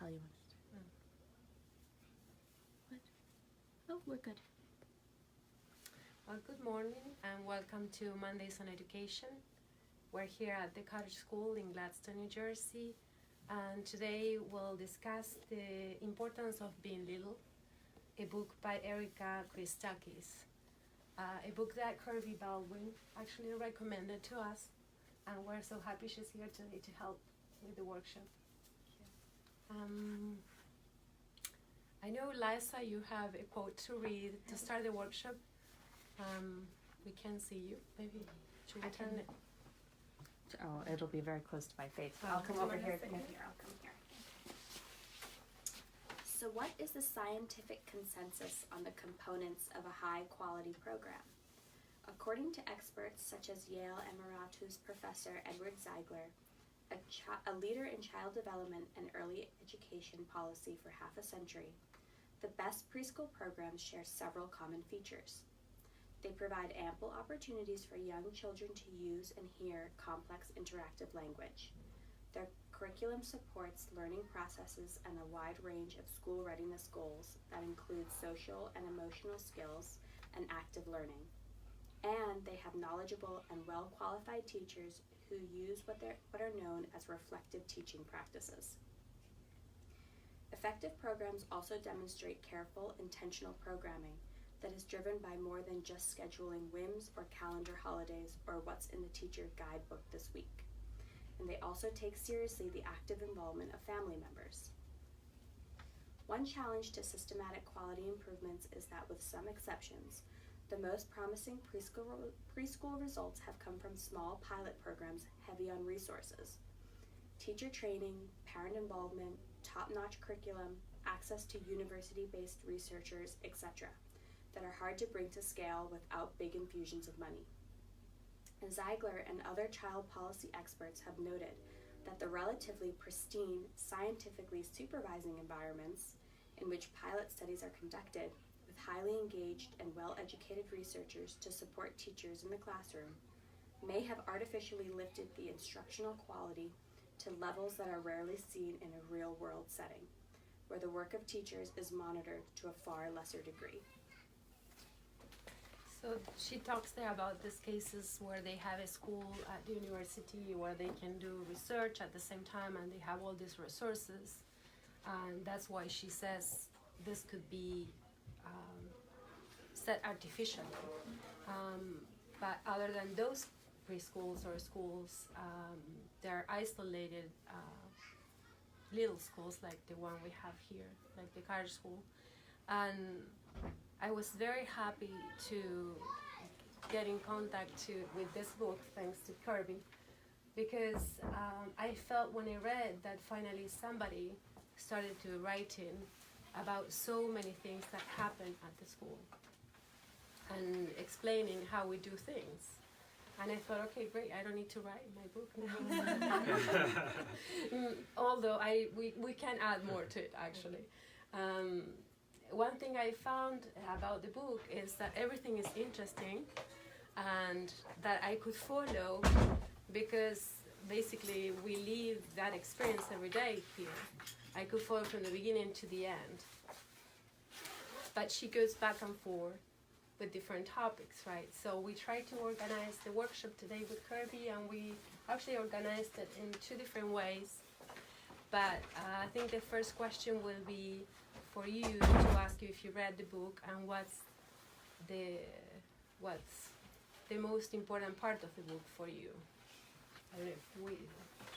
tell you when to start. What? Oh, we're good. Well, good morning and welcome to Mondays on Education. We're here at the Cottage School in Gladstone, New Jersey, and today we'll discuss the importance of being little, a book by Erika Christakis, a book that Kirby Baldwin actually recommended to us, and we're so happy she's here today to help with the workshop. I know, Liza, you have a quote to read to start the workshop. We can see you. Maybe should we turn it? Oh, it'll be very close to my face. I'll come over here. I'll come here. So what is the scientific consensus on the components of a high-quality program? According to experts such as Yale Emeritus Professor Edward Ziegler, a leader in child development and early education policy for half a century, the best preschool programs share several common features. They provide ample opportunities for young children to use and hear complex interactive language. Their curriculum supports learning processes and a wide range of school readiness goals that include social and emotional skills and active learning. And they have knowledgeable and well-qualified teachers who use what are known as reflective teaching practices. Effective programs also demonstrate careful, intentional programming that is driven by more than just scheduling whims or calendar holidays or what's in the teacher guidebook this week. And they also take seriously the active involvement of family members. One challenge to systematic quality improvements is that, with some exceptions, the most promising preschool results have come from small pilot programs heavy on resources, teacher training, parent involvement, top-notch curriculum, access to university-based researchers, etc., that are hard to bring to scale without big infusions of money. And Ziegler and other child policy experts have noted that the relatively pristine, scientifically supervising environments in which pilot studies are conducted with highly engaged and well-educated researchers to support teachers in the classroom may have artificially lifted the instructional quality to levels that are rarely seen in a real-world setting, where the work of teachers is monitored to a far lesser degree. So she talks there about these cases where they have a school at the university where they can do research at the same time and they have all these resources. And that's why she says this could be set artificially. But other than those preschools or schools, they're isolated little schools like the one we have here, like the Cottage School. And I was very happy to get in contact with this book, thanks to Kirby, because I felt when I read that finally somebody started to write in about so many things that happen at the school and explaining how we do things. And I thought, okay, great, I don't need to write my book now. Although we can add more to it, actually. One thing I found about the book is that everything is interesting and that I could follow because basically we live that experience every day here. I could follow from the beginning to the end. But she goes back and forth with different topics, right? So we tried to organize the workshop today with Kirby, and we actually organized it in two different ways. But I think the first question will be for you to ask you if you read the book and what's the most important part of the book for you. I don't know if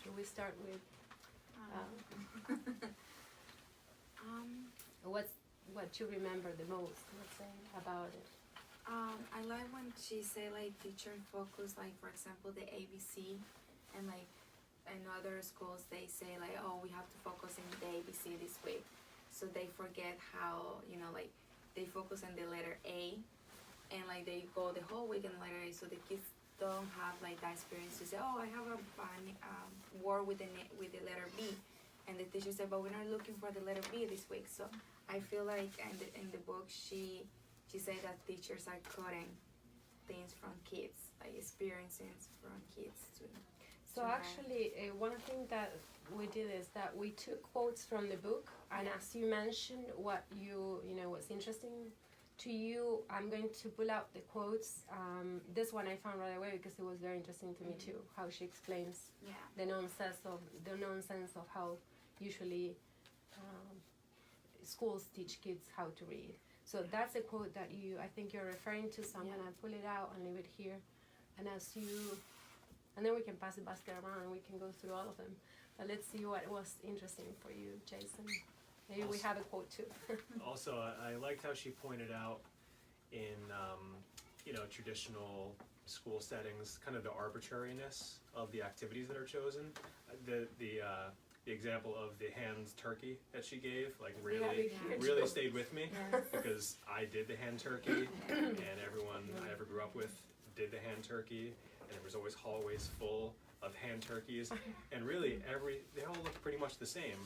should we start with what you remember the most, let's say, about it. I like when she say like teacher focus, like for example the ABC, and like in other schools they say like, oh, we have to focus on the ABC this week, so they forget how, you know, like they focus on the letter A, and like they go the whole week on the letter A, so the kids don't have like that experience to say, oh, I have a word with the letter B, and the teacher said, but we're not looking for the letter B this week. So I feel like in the book she said that teachers are cutting things from kids, like experiences from kids too. So to her. actually, one thing that we did is that we took quotes from the book, and Yeah. as you mentioned, what you know what's interesting to you, I'm going to pull out the quotes. This one I found right away because it was very interesting to me too. How she explains Yeah. the nonsense of how usually schools teach kids how to read. So that's a quote that I think you're referring to. So I'm gonna pull it out and leave it here, and and then we can pass the basket around and we can go through all of them. But let's see what was interesting for you, Jason. Maybe we have a quote too. Also, I liked how she pointed out in traditional school settings, kind of the arbitrariness of the activities that are chosen. The example of the hand turkey that she gave, like really stayed with me because I did the hand turkey, and everyone I ever grew up with did the hand turkey, and there was always hallways full of hand turkeys, and really they all look pretty much the same.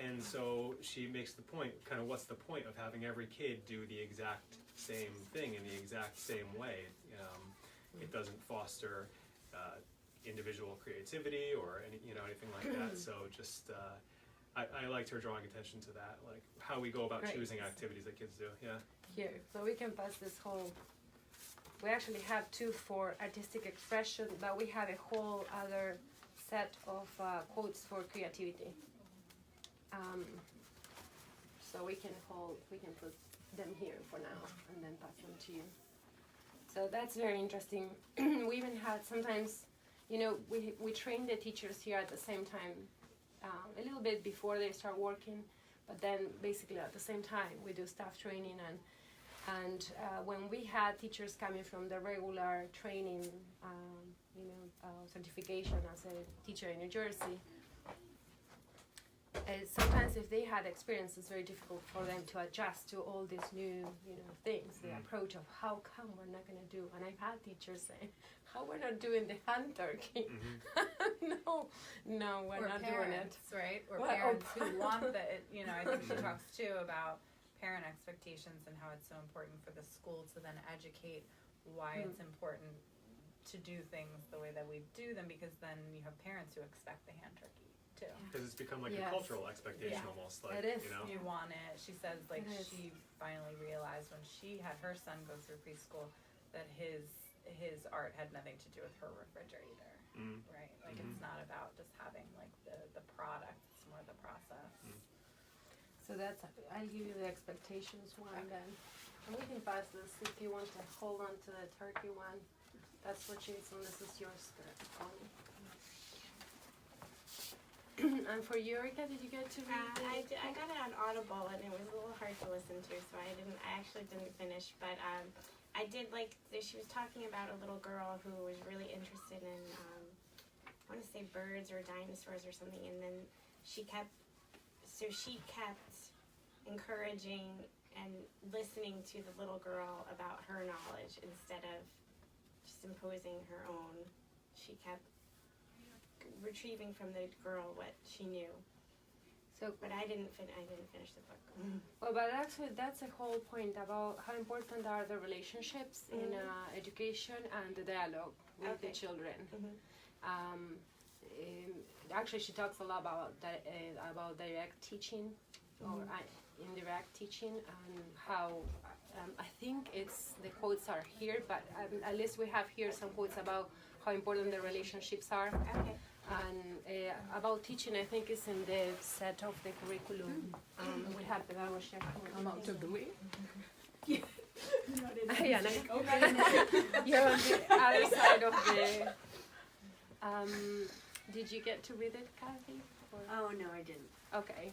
And so she makes the point, kind of what's the point of having every kid do the exact same thing in the exact same way? It doesn't foster individual creativity or anything like that. So just I liked her drawing attention to that, like how we go about choosing activities that kids do. Yeah. Here, so we can pass this whole. We actually have two for artistic expression, but we have a whole other set of quotes for creativity. So we can put them here for now and then pass them to you. So that's very interesting. We even had sometimes, we train the teachers here at the same time, a little bit before they start working, but then basically at the same time we do staff training and when we had teachers coming from the regular training, certification as a teacher in New Jersey, sometimes if they had experience, it's very difficult for them to adjust to all these new, things. The approach of how come we're not going to do, and I've had teachers say, how we're not doing the hand turkey. No, we're or not parents, doing it. right? Or Well, parents who want the, I think she talks too about parent expectations and how it's so important for the school to then educate why it's important to do things the way that we do them, because then you have parents who expect the hand turkey too. Because it's become like a cultural expectation almost, like, It is. You want it. She says, like, It is. she finally realized when she had her son go through preschool that his art had nothing to do with her refrigerator, right? Like, it's not about just having, like, the product, it's more the process. So that's, I'll give you the expectations one then. And we can pass this if you want to hold on to the turkey one. That's for Jason, this is your skirt, Connie. And for you, Erika, did you get to read I got it on Audible and it was a little hard to listen to, so I actually didn't finish, but I did she was talking about a little girl who was really interested in I want to say birds or dinosaurs or something, and then she kept encouraging and listening to the little girl about her knowledge instead of just imposing her own. She kept retrieving from the girl what she knew. But I didn't finish the book. Well, but actually that's a whole point about how important are the relationships in education and the dialogue with the children. Actually, she talks a lot about direct teaching or indirect teaching, and how I think the quotes are here, but at least we have here some quotes about how important the relationships are. Okay. And about teaching, I think is in the set of the curriculum. We have pedagogy. Come out to the way. Yeah, you're on the other side of the. Did you get to read it, Kathy? Or? Oh, no, I didn't. Okay.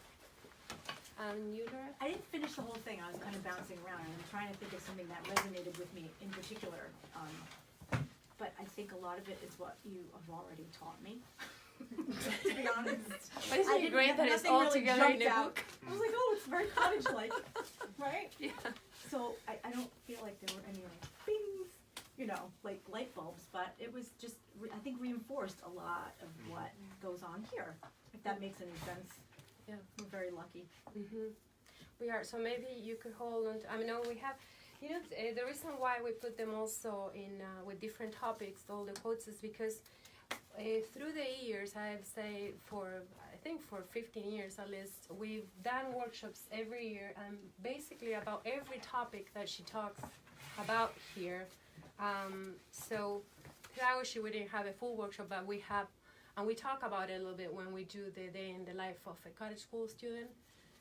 You, Laura? I didn't finish the whole thing. I was kind of bouncing around. I'm trying to think of something that resonated with me in particular. But I think a lot of it is what you have already taught me. To be honest. But isn't it great that it's all together in a book? I was like, oh, it's very cottage-like, right? Yeah. So I don't feel like there were any like bings, like light bulbs, but it was just, I think, reinforced a lot of what goes on here, if that makes any sense. Yeah. We're very lucky. We are. So maybe you could hold on to, we have, the reason why we put them also in with different topics, all the quotes, is because through the years, I'd say I think for 15 years at least, we've done workshops every year, and basically about every topic that she talks about here. So Pedagogy, we didn't have a full workshop, but we have, and we talk about it a little bit when we do the day in the life of a cottage school student,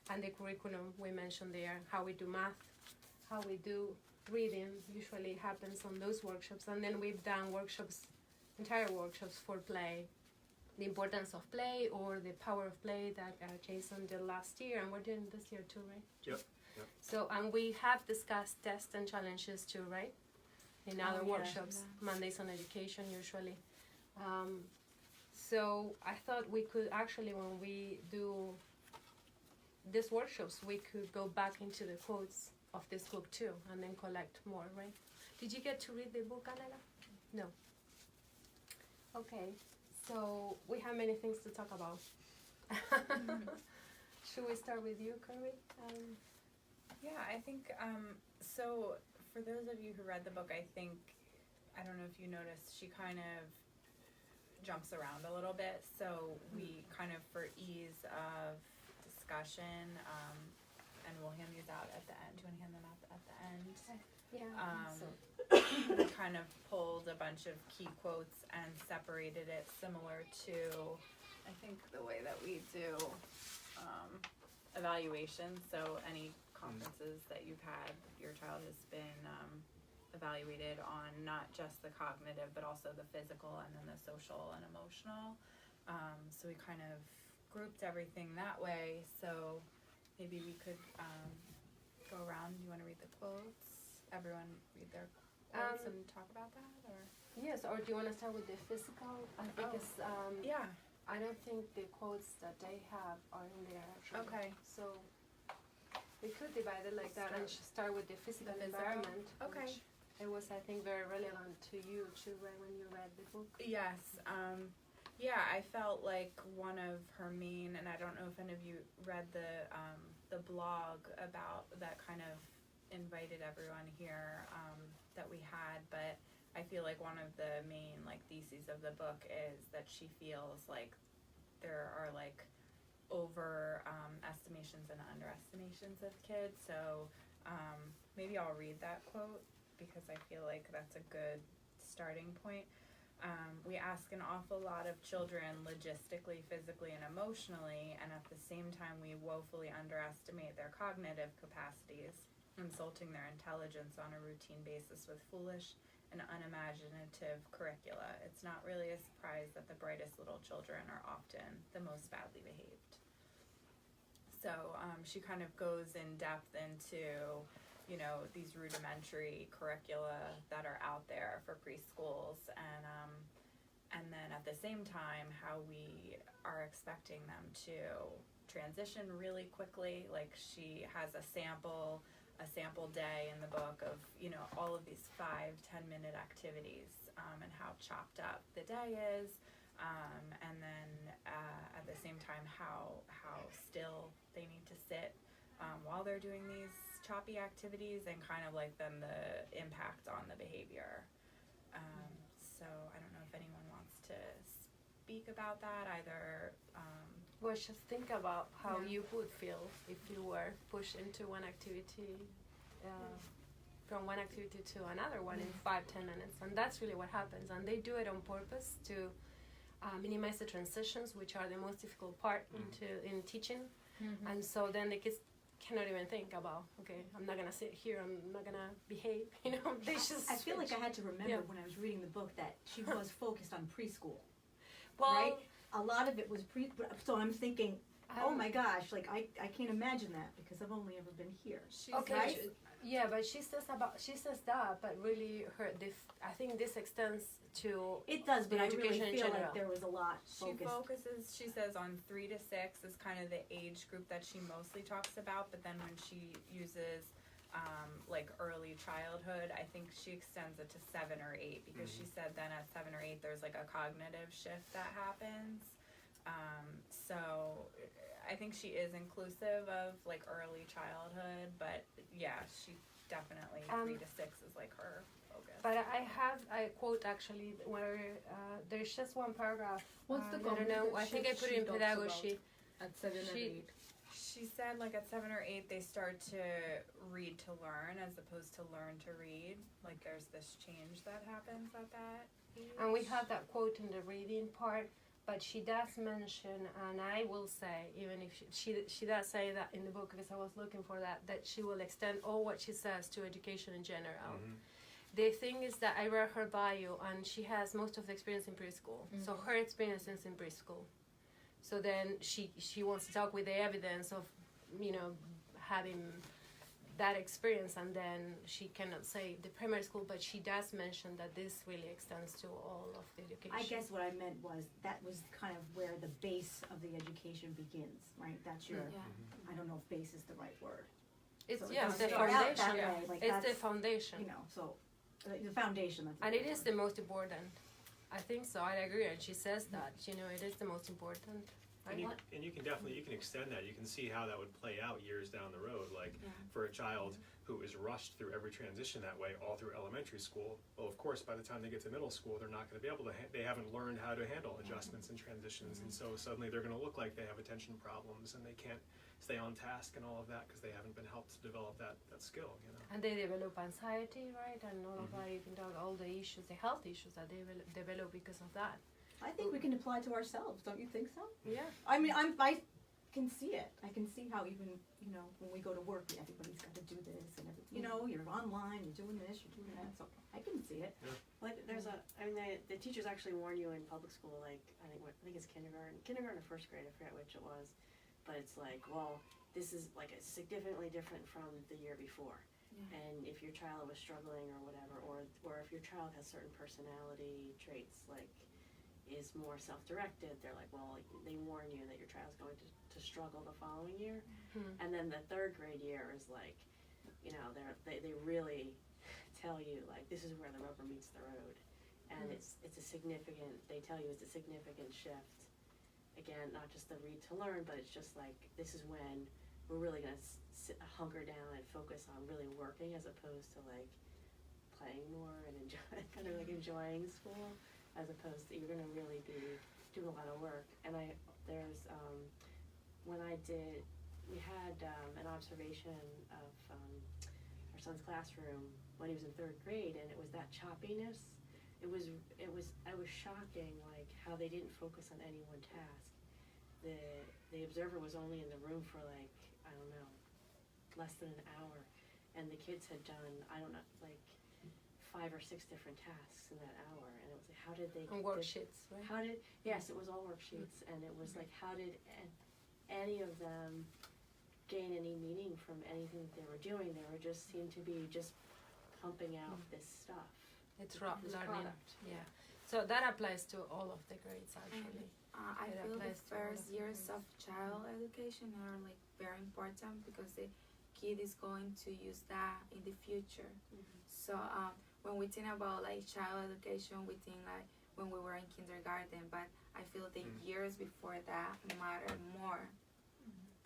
and the curriculum we mentioned there, how we do math, how we do reading, usually happens on those workshops. And then we've done workshops, entire workshops for play, the importance of play or the power of play that Jason did last year, and we're doing this year too, right? Yep. So, and we have discussed tests and challenges too, right? In other workshops, Mondays on education usually. So I thought we could actually, when we do these workshops, we could go back into the quotes of this book too, and then collect more, right? Did you get to read the book, Anela? No. Okay, so we have many things to talk about. Should we start with you, Kirby? Yeah, I think, so for those of you who read the book, I think, I don't know if you noticed, she kind of jumps around a little bit. So we kind of, for ease of discussion, and we'll hand these out at the end. Do you want to hand them out at the end? Yeah. We kind of pulled a bunch of key quotes and separated it similar to, I think, the way that we do evaluation. So any conferences that you've had, your child has been evaluated on not just the cognitive, but also the physical and then the social and emotional. So we kind of grouped everything that way. So maybe we could go around. You want to read the quotes? Everyone read their quotes and talk about that, or? Yes, or do you want to start with the physical? Because yeah, I don't think the quotes that they have are in there actually. Okay. So we could divide it like that and start with the physical environment. Okay. Which it was, I think, very relevant to you too, right, when you read the book. Yes. Yeah, I felt like one of her main, and I don't know if any of you read the blog about that kind of invited everyone here that we had, but I feel like one of the main theses of the book is that she feels like there are over estimations and underestimations of kids. So maybe I'll read that quote because I feel like that's a good starting point. We ask an awful lot of children logistically, physically, and emotionally, and at the same time we woefully underestimate their cognitive capacities, insulting their intelligence on a routine basis with foolish and unimaginative curricula. It's not really a surprise that the brightest little children are often the most badly behaved. So she kind of goes in depth into, these rudimentary curricula that are out there for preschools, and then at the same time how we are expecting them to transition really quickly. Like she has a sample day in the book of all of these 5-10 minute activities, and how chopped up the day is, and then at the same time how still they need to sit while they're doing these choppy activities, and kind of then the impact on the behavior. So I don't know if anyone wants to speak about that either. Well, just think about how you would feel if you were pushed into one activity, from one activity to another one in 5-10 minutes, and that's really what happens. And they do it on purpose to minimize the transitions, which are the most difficult part in teaching. And so then the kids cannot even think about, okay, I'm not gonna sit here, I'm not gonna behave. They just. I feel like I had to remember when I was reading the book that she was focused on preschool. Well, right? A lot of it was so I'm thinking, oh my gosh, I can't imagine that because I've only ever been here. Okay, right? but she says that, but really I think this extends to it does, but I really education in feel general. like there was a lot Focuses, she says, on 3 to 6 is kind of the age group that she mostly talks about, but then when she uses early childhood, I think she extends it to 7 or 8, because she said then at 7 or 8 there's a cognitive shift that happens. So I think she is inclusive of early childhood, but yeah, she definitely 3 to 6 is like her focus. But I have a quote actually where there's just one paragraph. What's the I goal don't know. that I think I put it in she talks pedagogy. At 7 and She- 8. She said like at 7 or 8 they start to read to learn as opposed to learn to read. Like there's this change that happens at that age. And we have that quote in the reading part, but she does mention, and I will say, even if she does say that in the book, because I was looking for that she will extend all what she says to education in general. The thing is that I read her bio, and she has most of the experience in preschool. So her experience is in preschool. So then she wants to talk with the evidence of, having that experience, and then she cannot say the primary school, but she does mention that this really extends to all of the education. I guess what I meant was that was kind of where the base of the education begins, right? That's your, I don't know if base is the right word. It's So it yes, doesn't the start out that foundation. way, like It's the that's, foundation. So the foundation. That's And the it right is word. the most important. I think so. I agree. And she says that, it is the most important. And you can definitely extend that. You can see how that would play out years down the road. Like for a child who is rushed through every transition that way, all through elementary school. Well, of course, by the time they get to middle school, they're not going to be able to. They haven't learned how to handle adjustments and transitions, and so suddenly they're going to look like they have attention problems and they can't stay on task and all of that because they haven't been helped to develop that skill. And they develop anxiety, right? And all of that, even though all the issues, the health issues that they develop because of that. I think we can apply to ourselves. Don't you think so? Yeah. I mean, I can see it. I can see how even, when we go to work, everybody's got to do this and everything. You're online, you're doing this, you're doing that. So I can see it. Like there's the teachers actually warn you in public school, like I think it's kindergarten or first grade, I forget which it was, but it's like, well, this is like it's significantly different from the year before. And if your child was struggling or whatever, or if your child has certain personality traits, like is more self-directed, they're like, well, they warn you that your child's going to struggle the following year. And then the third grade year is like, they really tell you like this is where the rubber meets the road, and it's a significant. They tell you it's a significant shift. Again, not just the read to learn, but it's just like this is when we're really gonna hunker down and focus on really working as opposed to like playing more and kind of like enjoying school, as opposed to you're gonna really be doing a lot of work. And we had an observation of our son's classroom when he was in third grade, and it was that choppiness. It was shocking, like how they didn't focus on any one task. The observer was only in the room for like, I don't know, less than an hour, and the kids had done, I don't know, like 5 or 6 different tasks in that hour, and it was like, how did they? And worksheets, right? Yes, it was all worksheets, and it was like, how did any of them gain any meaning from anything that they were doing? They were just seemed to be just pumping out this stuff. It's this learning. product. Yeah. So that applies to all of the grades actually. I It feel the applies to all first of the years grades. of child education are like very important because the kid is going to use that in the future. So when we think about like child education, we think like when we were in kindergarten, but I feel the years before that matter more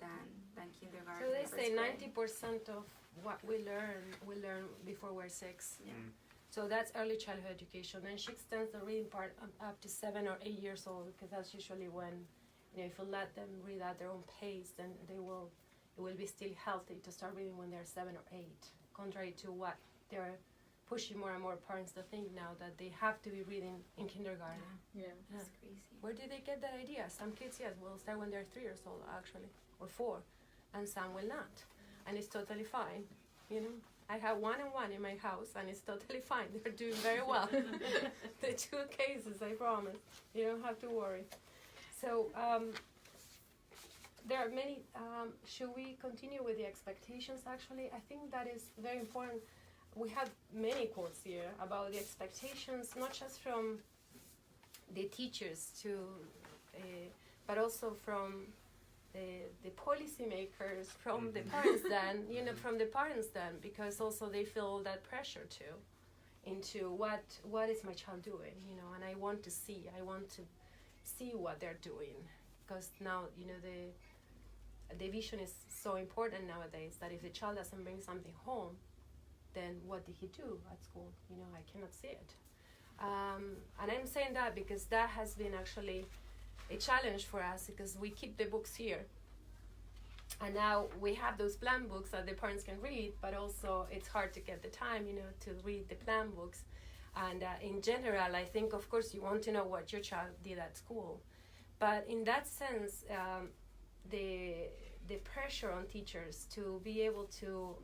than kindergarten. So they or say first grade. 90% of what we learn before we're 6. So that's early childhood education, and she extends the reading part up to 7 or 8 years old, because that's usually when, if you let them read at their own pace, then it will be still healthy to start reading when they're 7 or 8, contrary to what they're pushing more and more parents to think now, that they have to be reading in kindergarten. That's crazy. Where did they get that idea? Some kids, yes, will start when they're 3 years old, actually, or 4, and some will not, and it's totally fine, I have 1 and 1 in my house, and it's totally fine. They're doing very well. The 2 cases, I promise. You don't have to worry. So there are many. Should we continue with the expectations? Actually, I think that is very important. We have many quotes here about the expectations, not just from the teachers but also from the policymakers, from the parents then, from the parents then, because also they feel that pressure too into what is my child doing, and I want to see what they're doing, because now, the vision is so important nowadays that if the child doesn't bring something home, then what did he do at school? You know, I cannot see it. And I'm saying that because that has been actually a challenge for us, because we keep the books here. And now we have those plan books that the parents can read, but also it's hard to get the time, you know, to read the plan books. And in general, I think, of course, you want to know what your child did at school. But in that sense, the pressure on teachers to be able to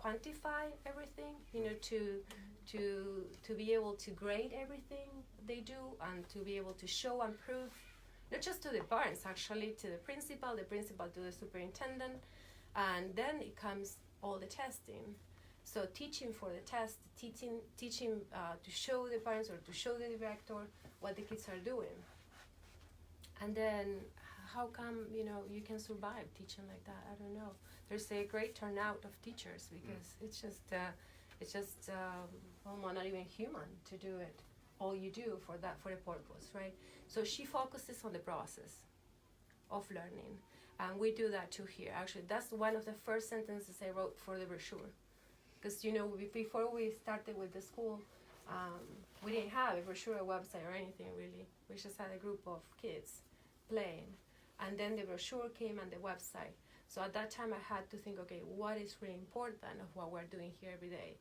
quantify everything, you know, to be able to grade everything they do, and to be able to show and prove, not just to the parents, actually, to the principal to the superintendent, and then it comes all the testing. So teaching for the test, teaching to show the parents or to show the director what the kids are doing. And then how come, you know, you can survive teaching like that? I don't know. There's a great turnout of teachers, because it's just almost not even human to do it. All you do for the purpose, right? So she focuses on the process of learning, and we do that too here. Actually, that's one of the first sentences I wrote for the brochure, because you know, before we started with the school, we didn't have a brochure, a website, or anything really. We just had a group of kids playing, and then the brochure came and the website. So at that time, I had to think, okay, what is really important of what we're doing here every day,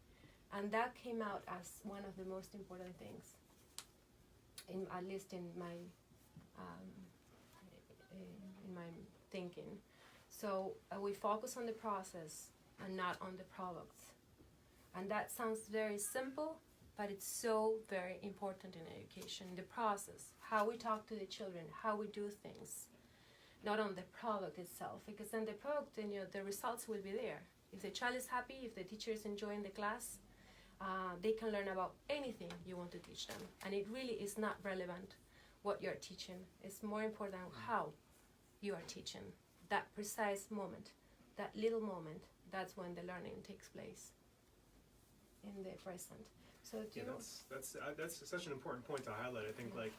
and that came out as one of the most important things. At least in my thinking. So we focus on the process and not on the products. And that sounds very simple, but it's so very important in education. The process, how we talk to the children, how we do things, not on the product itself. Because then the product, you know, the results will be there. If the child is happy, if the teacher is enjoying the class, they can learn about anything you want to teach them. And it really is not relevant what you're teaching. It's more important how you are teaching. That precise moment, that little moment, that's when the learning takes place in the present. So that's such an important point to highlight. I think like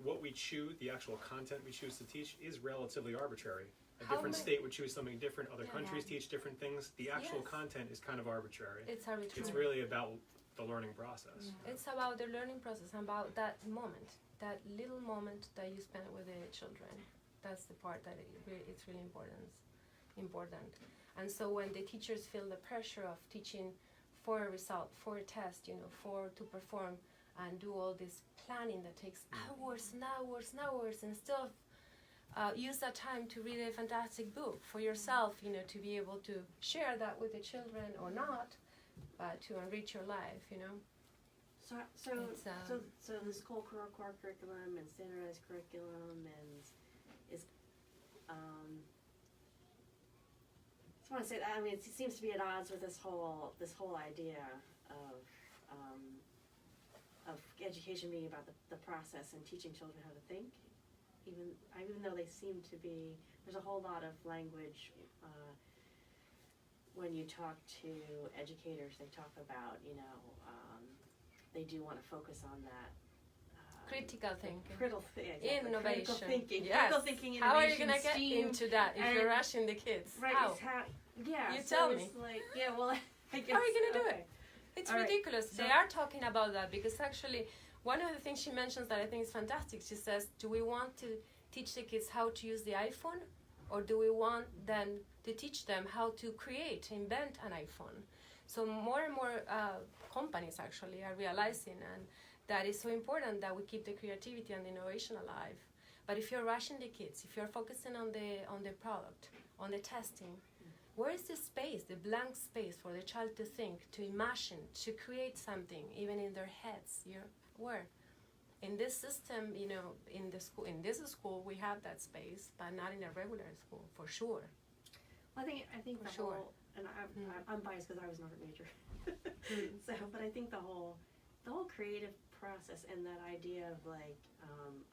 what we choose, the actual content we choose to teach is relatively arbitrary. A different state would choose something different. Other countries teach different things. The actual content is kind of arbitrary. It's arbitrary. It's really about the learning process. Yeah. It's about the learning process, about that moment, that little moment that you spend with the children. That's the part that it's really important. And so when the teachers feel the pressure of teaching for a result, for a test, you know, to perform and do all this planning that takes hours and hours and hours, instead of use that time to read a fantastic book for yourself, you know, to be able to share that with the children or not, to enrich your life, you know. So this whole core curriculum and standardized curriculum and is, I just want to say that, I mean, it seems to be at odds with this whole idea of education being about the process and teaching children how to think. Even though they seem to be, there's a whole lot of language when you talk to educators, they talk about, you know, they do want to focus on that critical thinking, innovation, critical thinking, yes. Critical thinking, innovation. How are you going to get into that if you're rushing the kids? Right, how? Yeah, you so tell it's me. Like, yeah, well, I guess. How are you going to do it? It's All ridiculous. Right. So, they are talking about that because actually, one of the things she mentions that I think is fantastic, she says, do we want to teach the kids how to use the iPhone, or do we want them to teach them how to invent an iPhone? So more and more companies actually are realizing and that it's so important that we keep the creativity and the innovation alive. But if you're rushing the kids, if you're focusing on the product, on the testing, where is the space, the blank space for the child to think, to imagine, to create something, even in their heads? Where? In this system, you know, in this school, we have that space, but not in a regular school, for sure. Well, I think the whole, and I'm biased because I was an art major. So, but I think the whole creative process and that idea of like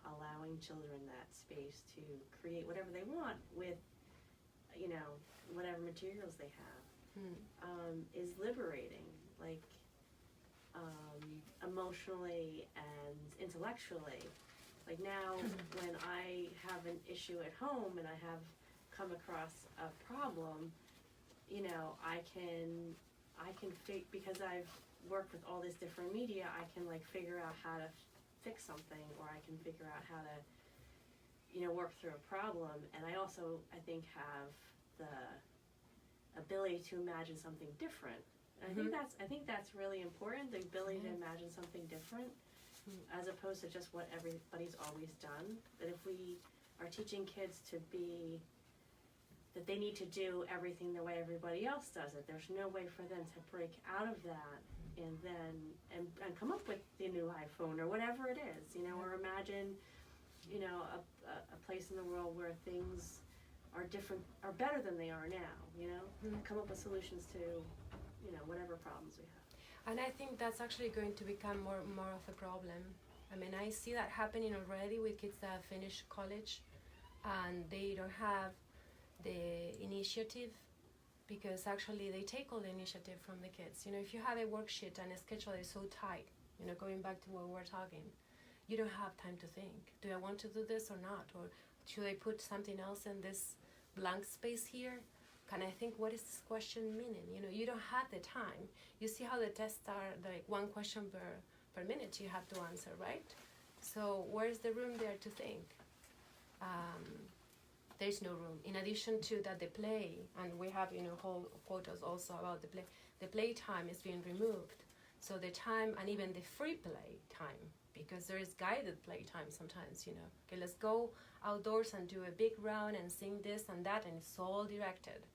allowing children that space to create whatever they want with, you know, whatever materials they have, is liberating. Like. Emotionally and intellectually. Like now, when I have an issue at home and I have come across a problem, you know, I can I can because I've worked with all this different media, I can like figure out how to fix something, or I can figure out how to, you know, work through a problem. And I also, I think, have the ability to imagine something different. And I think that's really important, the ability to imagine something different, as opposed to just what everybody's always done. That if we are teaching kids to be, that they need to do everything the way everybody else does it, there's no way for them to break out of that and then and come up with the new iPhone or whatever it is, you know, or imagine, you know, a place in the world where things are different, are better than they are now, you know, come up with solutions to, you know, whatever problems we have. And I think that's actually going to become more of a problem. I mean, I see that happening already with kids that have finished college and they don't have the initiative, because actually they take all the initiative from the kids. You know, if you have a worksheet and a schedule is so tight, you know, going back to what we were talking, you don't have time to think. Do I want to do this or not? Or should I put something else in this blank space here? Can I think, what is this question meaning? You know, you don't have the time. You see how the tests are like one question per minute you have to answer, right? So where's the room there to think? There's no room. In addition to that, the play, and we have, you know, whole photos also about the play. The play time is being removed. So the time, and even the free play time, because there is guided play time sometimes, you know. Okay, let's go outdoors and do a big round and sing this and that, and it's all directed.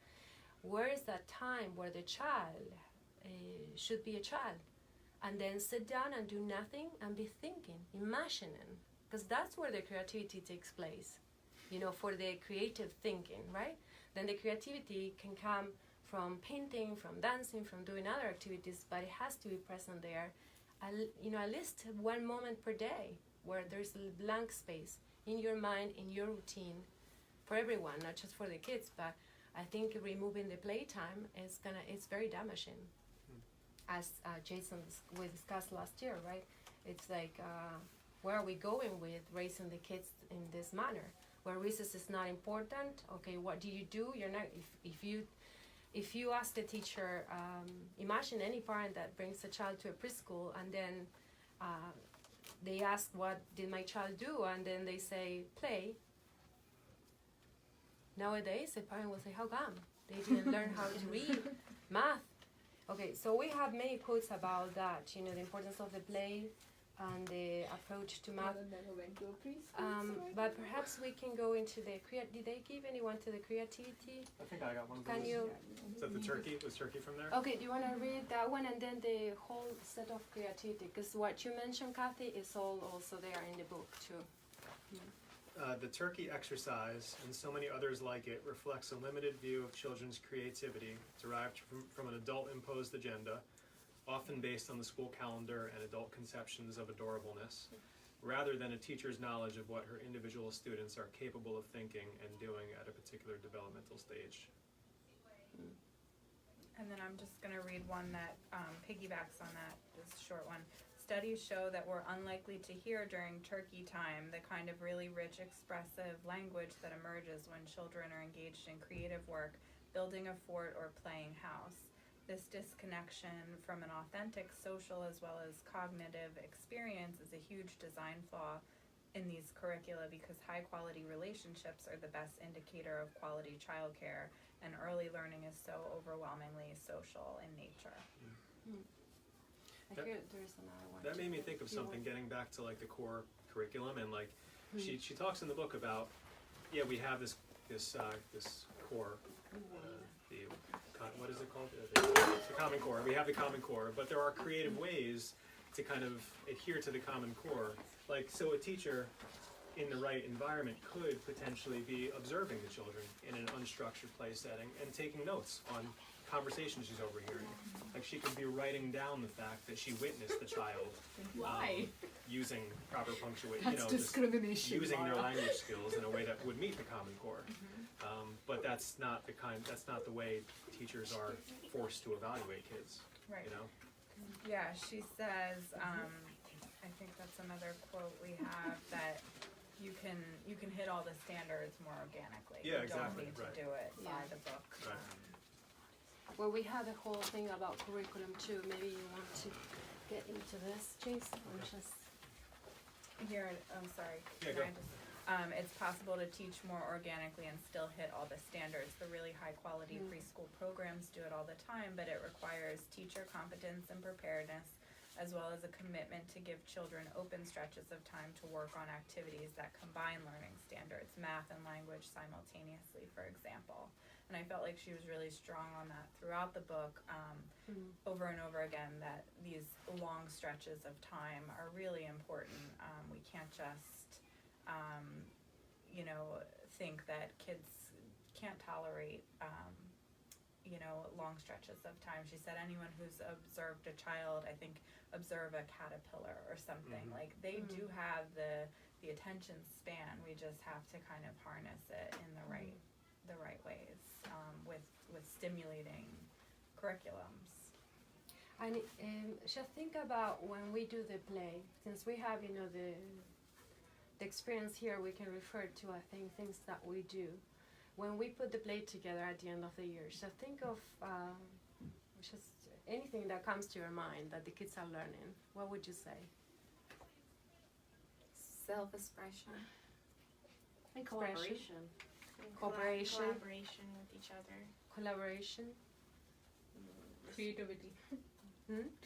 Where is that time where the child should be a child? And then sit down and do nothing and be thinking, imagining, because that's where the creativity takes place. You know, for the creative thinking, right? Then the creativity can come from painting, from dancing, from doing other activities, but it has to be present there. You know, at least one moment per day where there's a blank space in your mind, in your routine, for everyone, not just for the kids. But I think removing the playtime it's very damaging. As Jason, we discussed last year, right? It's like, where are we going with raising the kids in this manner? Where recess is not important, okay, what do? You're not, if you ask the teacher, imagine any parent that brings a child to a preschool and then they ask, what did my child do? And then they say, play. Nowadays, the parent will say, how come? They didn't learn how to read, math. Okay, so we have many quotes about that, you know, the importance of the play and the approach to math. But perhaps we can go into the did they give anyone to the creativity? I think I got one of those. Can you? Is that the turkey? Was turkey from there? Okay, do you want to read that one and then the whole set of creativity? Because what you mentioned, Kathy, is all also there in the book too. The turkey exercise, and so many others like it, reflects a limited view of children's creativity derived from an adult-imposed agenda, often based on the school calendar and adult conceptions of adorableness, rather than a teacher's knowledge of what her individual students are capable of thinking and doing at a particular developmental stage. And then I'm just going to read one that piggybacks on that, this short one. Studies show that we're unlikely to hear during turkey time the kind of really rich, expressive language that emerges when children are engaged in creative work, building a fort or playing house. This disconnection from an authentic social as well as cognitive experience is a huge design flaw in these curricula, because high-quality relationships are the best indicator of quality childcare, and early learning is so overwhelmingly social in nature. I hear there's another one. That made me think of something, getting back to like the core curriculum, and like she talks in the book about, we have this core, what is it called? The Common Core. We have the Common Core, but there are creative ways to kind of adhere to the Common Core. Like, so a teacher in the right environment could potentially be observing the children in an unstructured play setting and taking notes on conversations she's overhearing. Like, she could be writing down the fact that she witnessed the child using proper punctuation, just using their language skills in a way that would meet the Common Core. But that's not the way teachers are forced to evaluate kids. Right. You know? Yeah, she says, I think that's another quote we have, that you can hit all the standards more organically. Yeah, you exactly. don't need to do it by the book. Right. Well, we had a whole thing about curriculum too. Maybe you want to get into this, Jason, or just Here, I'm sorry. Yeah, can go. I just, it's possible to teach more organically and still hit all the standards. The really high quality preschool programs do it all the time, but it requires teacher competence and preparedness, as well as a commitment to give children open stretches of time to work on activities that combine learning standards, math and language simultaneously, for example. And I felt like she was really strong on that throughout the book, over and over again, that these long stretches of time are really important. We can't just, think that kids can't tolerate, long stretches of time. She said anyone who's observed a child, I think, observe a caterpillar or something. Like, they do have the attention span. We just have to kind of harness it in the right ways, with stimulating curriculums. And just think about when we do the play, since we have, the experience here, we can refer to, I think, things that we do. When we put the play together at the end of the year, just think of just anything that comes to your mind that the kids are learning. What would you say? Self-expression. And Expression. collaboration. And Cooperation. collaboration with each other. Collaboration. Creativity.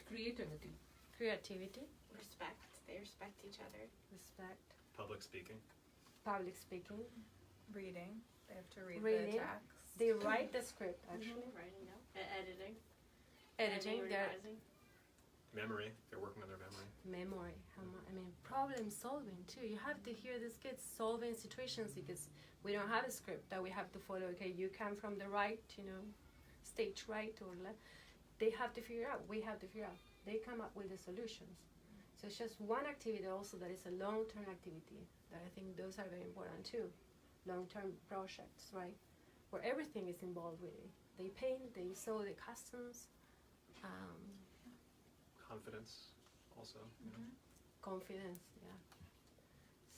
Creativity. Creativity. Respect. They respect each other. Respect. Public speaking. Public speaking. Reading. They have to read Reading. the text. They write the script, actually. Writing down. Editing. Editing. Their Revising. Memory. They're working on their memory. memory. Problem solving too. You have to hear these kids solving situations because we don't have a script that we have to follow. Okay, you come from the right, stage right or left. They have to figure out. We have to figure out. They come up with the solutions. So it's just one activity also that is a long-term activity that I think those are very important too. Long-term projects, right? Where everything is involved with it. They paint, they sew the costumes, Confidence, also. confidence, yeah.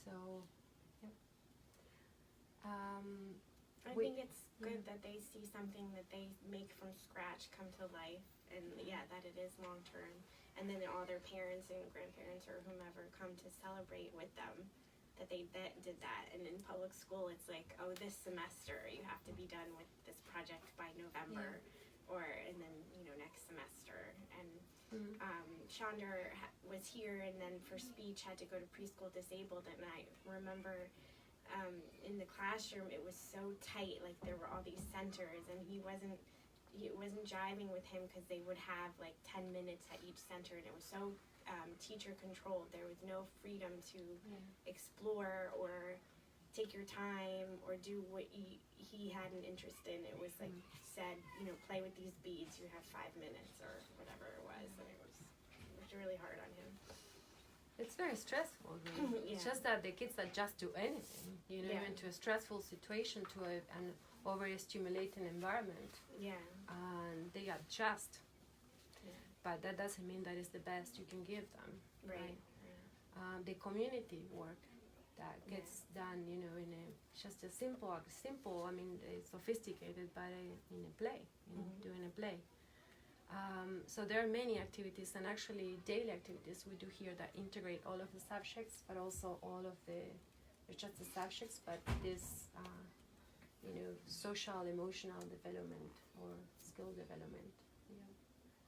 So, yep. I We- think it's good that they see something that they make from scratch come to life, and that it is long term, and then all their parents and grandparents or whomever come to celebrate with them that they did that. And in public school, it's like, oh, this semester you have to be done with this project by November, and then next semester. And Chandra was here, and then for speech had to go to preschool disabled, and I remember. In the classroom, it was so tight. Like, there were all these centers, and it wasn't jiving with him because they would have like 10 minutes at each center, and it was so teacher controlled. There was no freedom to explore or take your time or do what he had an interest in. It was like said, play with these beads. You have 5 minutes or whatever it was, and it was really hard on him. It's very stressful, really. It's just that the kids adjust to anything, even to a stressful situation, to an overstimulating environment. Yeah. And they adjust. Yeah. But that doesn't mean that it's the best you can give them. Right. The community work that gets done, in just a simple, sophisticated, but in a play, doing a play. So there are many activities, and actually daily activities we do here that integrate all of the subjects, but also all of it's just the subjects, but this, social, emotional development or skill development,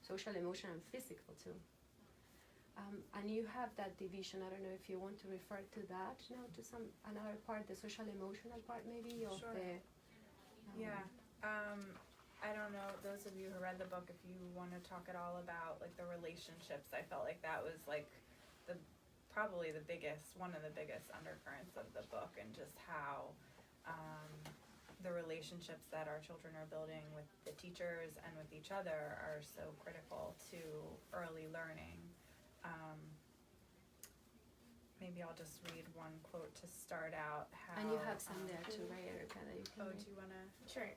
social, emotional, and physical too. And you have that division. I don't know if you want to refer to that now, to another part, the social, emotional part maybe of Sure. the. I don't know, those of you who read the book, if you want to talk at all about like the relationships, I felt like that was like probably one of the biggest undercurrents of the book, and just how the relationships that our children are building with the teachers and with each other are so critical to early learning. Maybe I'll just read one quote to start out. And you have some there too, right, Erika, that you can Oh, read? do you want to? Sure.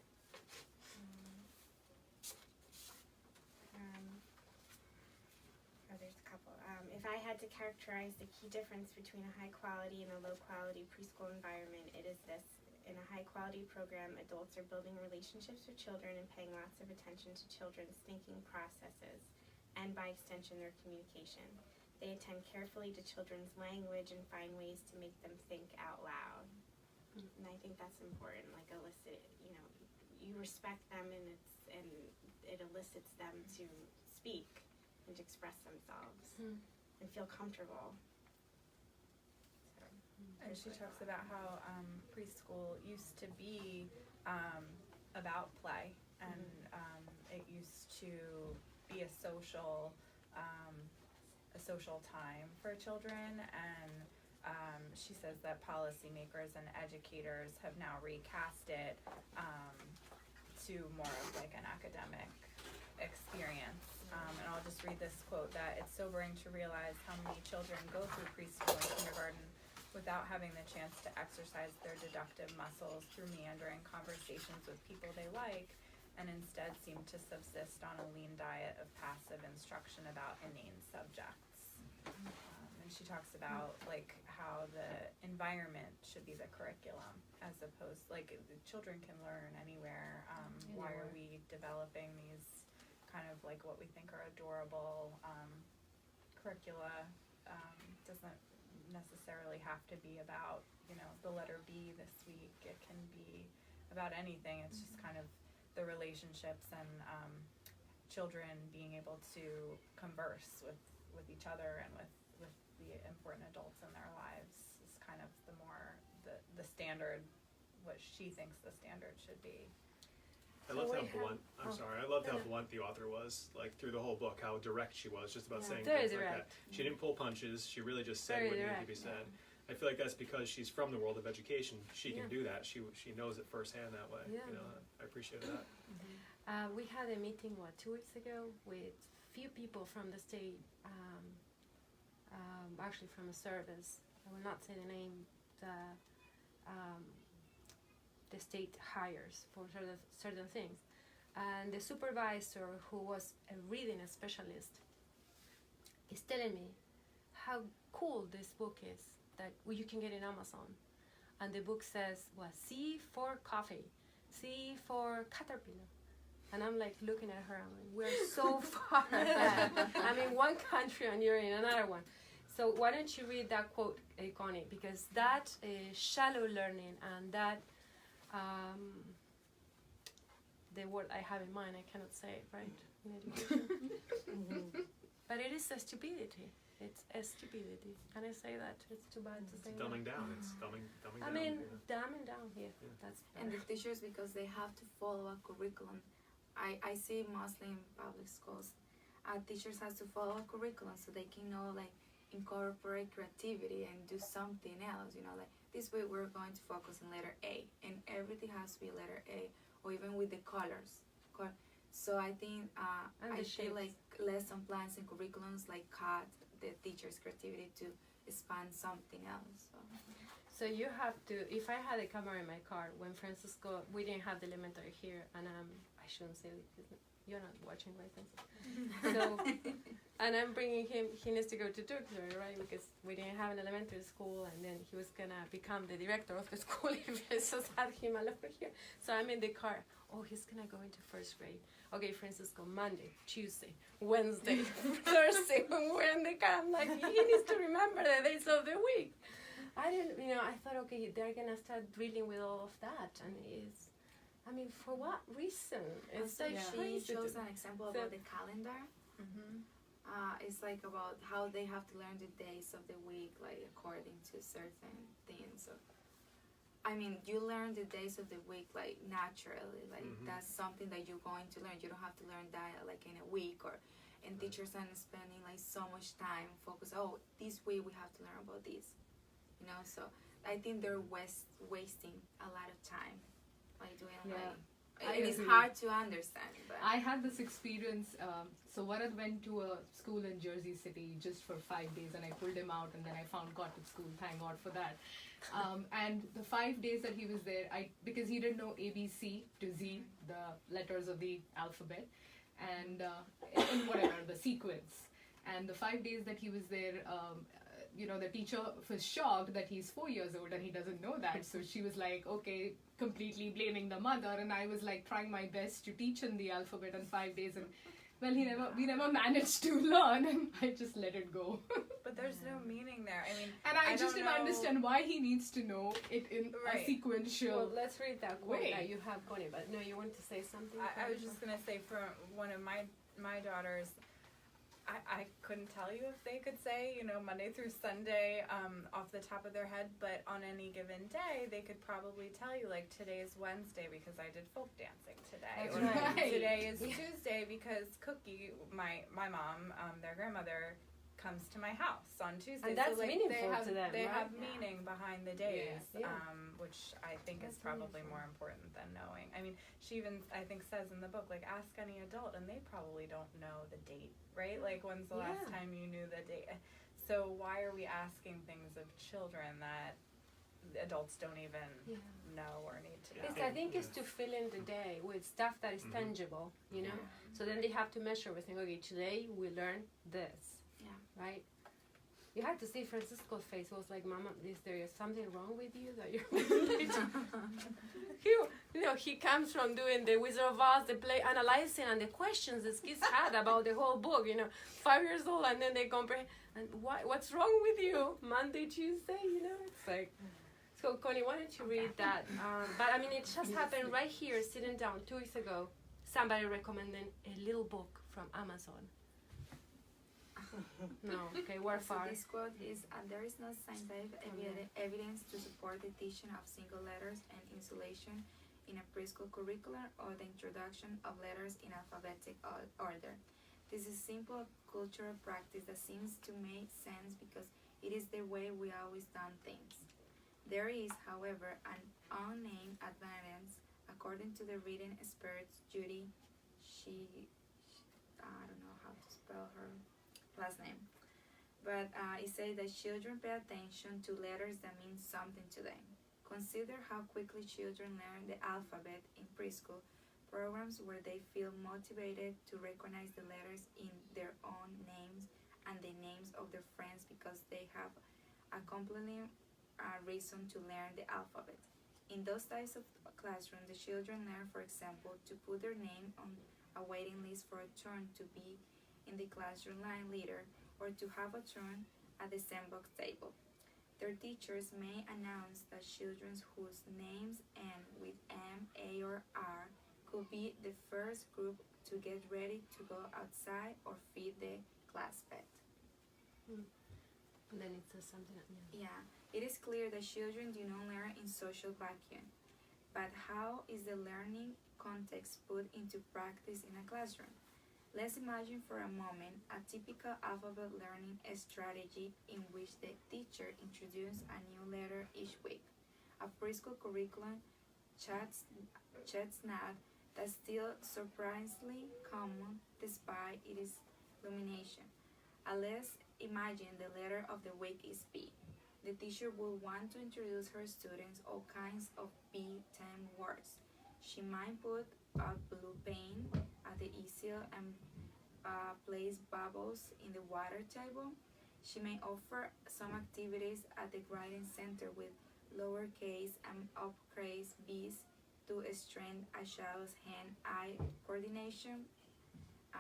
There's a couple. If I had to characterize the key difference between a high quality and a low quality preschool environment, it is this. In a high-quality program, adults are building relationships with children and paying lots of attention to children's thinking processes, and by extension, their communication. They attend carefully to children's language and find ways to make them think out loud. And I think that's important, like elicit, you respect them and it elicits them to speak and to express themselves and feel comfortable. So, and she talks about how preschool used to be about play, and it used to be a social time for children, and she says that policymakers and educators have now recast it to more of like an academic experience. And I'll just read this quote, that it's sobering to realize how many children go through preschool and kindergarten without having the chance to exercise their deductive muscles through meandering conversations with people they like, and instead seem to subsist on a lean diet of passive instruction about inane subjects. And she talks about like how the environment should be the curriculum, as opposed, like the children can learn anywhere. Why are we developing these kind of like what we think are adorable curricula? Doesn't necessarily have to be about, the letter B this week. It can be about anything. It's just kind of the relationships and children being able to converse with each other and with the important adults in their lives is kind of the standard, what she thinks the standard should be. I loved how blunt. I loved how blunt the author was, like through the whole book. How direct she was, just about saying things like that. She didn't pull punches. She really just said what needed to be said. I feel like that's because she's from the world of education. She can do that. She knows it firsthand that way. I appreciate that. We had a meeting 2 weeks ago with few people from the state, actually from a service. I will not say the name. The state hires for certain things, and the supervisor, who was a readiness specialist, is telling me how cool this book is that you can get in Amazon, and the book says, C for coffee, C for caterpillar, and I'm like looking at her, I'm like, we're so far ahead. I'm in one country and you're in another one. So why don't you read that quote, Connie, because that shallow learning and that the word I have in mind, I cannot say it, right? In education. But it is a stupidity. It's a stupidity. Can I say that? It's too bad to say that. Dumbing down. It's dumbing down. I mean, dumbing down here. Yeah. That's better. And the teachers, because they have to follow a curriculum. I see mostly in public schools, teachers have to follow a curriculum so they can incorporate creativity and do something else. Like this way we're going to focus on letter A, and everything has to be letter A, or even with the colors. So I think I feel like lesson plans and curriculums cut the teacher's creativity to expand something else. So you have to. If I had a camera in my car when Francisco, we didn't have the elementary here, and I shouldn't say it. You're not watching, right, Francisco? So, and I'm bringing him. He needs to go to Turkey, right? Because we didn't have an elementary school, and then he was gonna become the director of the school if I just had him alone here. So I'm in the car. Oh, he's gonna go into first grade. Okay, Francisco, Monday, Tuesday, Wednesday, Thursday. When we're in the car, I'm like, he needs to remember the days of the week. I didn't, I thought, okay, they're gonna start drilling with all of that, and it's. I mean, for what reason? It's like she shows an example about the calendar. It's about how they have to learn the days of the week, according to certain things. So, I mean, you learn the days of the week naturally. That's something that you're going to learn. You don't have to learn that in a week and teachers are spending so much time focused. Oh, this week we have to learn about this. So I think they're wasting a lot of time. It is hard to understand. But I had this experience. So Varad went to a school in Jersey City just for 5 days, and I pulled him out, and then I found Cottage School. Thank God for that. And the 5 days that he was there, because he didn't know ABC to Z, the letters of the alphabet, and whatever the sequence. And the 5 days that he was there, the teacher was shocked that he's 4 years old and he doesn't know that. So she was like, okay, completely blaming the mother. And I was like trying my best to teach him the alphabet in 5 days. And well, we never managed to learn, and I just let it go. But there's no meaning there. I mean, and I just didn't understand why he needs to know it in a sequential. Well, let's read that quote way. that you have, Connie. But no, you want to say something? I was just gonna say for one of my daughters, I couldn't tell you if they could say, Monday through Sunday off the top of their head, but on any given day, they could probably tell you, like, today is Wednesday because I did folk dancing today. That's or right. Today is Tuesday because Cookie, my mom, their grandmother, comes to my house on Tuesday. And that's so, like, meaningful to them, They right? have meaning behind the days, Yeah. which I think That's is probably meaningful. more important than knowing. I mean, she even, I think, says in the book, like, ask any adult, and they probably don't know the date, right? Like, when's the last time you knew the date? So why are we asking things of children that adults don't even know or need to know? I think it's to fill in the day with stuff that is tangible, So then they have to measure everything. Okay, today we learned this, right? You had to see Francisco's face. It was like, Mama, is there something wrong with you that you're he comes from doing the Wizard of Oz, the play, analyzing, and the questions the kids had about the whole book. 5 years old, and then they comprehend. And what's wrong with you? Monday, Tuesday, It's like. So, Connie, why don't you read that? But I mean, it just happened right here, sitting down 2 weeks ago. Somebody recommended a little book from Amazon. No, okay, we're far. So this quote is, there is no scientific evidence to support the teaching of single letters and insulation in a preschool curriculum or the introduction of letters in alphabetic order. This is simple cultural practice that seems to make sense because it is the way we always done things. There is, however, an unnamed advantage according to the reading experts Judy. I don't know how to spell her last name, but it says that children pay attention to letters that mean something to them. Consider how quickly children learn the alphabet in preschool programs where they feel motivated to recognize the letters in their own names and the names of their friends because they have a compelling reason to learn the alphabet. In those types of classrooms, the children learn, for example, to put their name on a waiting list for a turn to be in the classroom line leader, or to have a turn at the sandbox table. Their teachers may announce that children whose names end with M, A, or R could be the first group to get ready to go outside or feed the class pet. And then it says something. Yeah, it is clear that children do not learn in social vacuum, but how is the learning context put into practice in a classroom? Let's imagine for a moment a typical alphabet learning strategy in which the teacher introduces a new letter each week. A preschool curriculum chestnut that's still surprisingly common despite its illumination. Let's imagine the letter of the week is B. The teacher will want to introduce her students all kinds of B10 words. She might put a blue pen at the easel and place bubbles in the water table. She may offer some activities at the grading center with lowercase and uppercase B's to strengthen a child's hand-eye coordination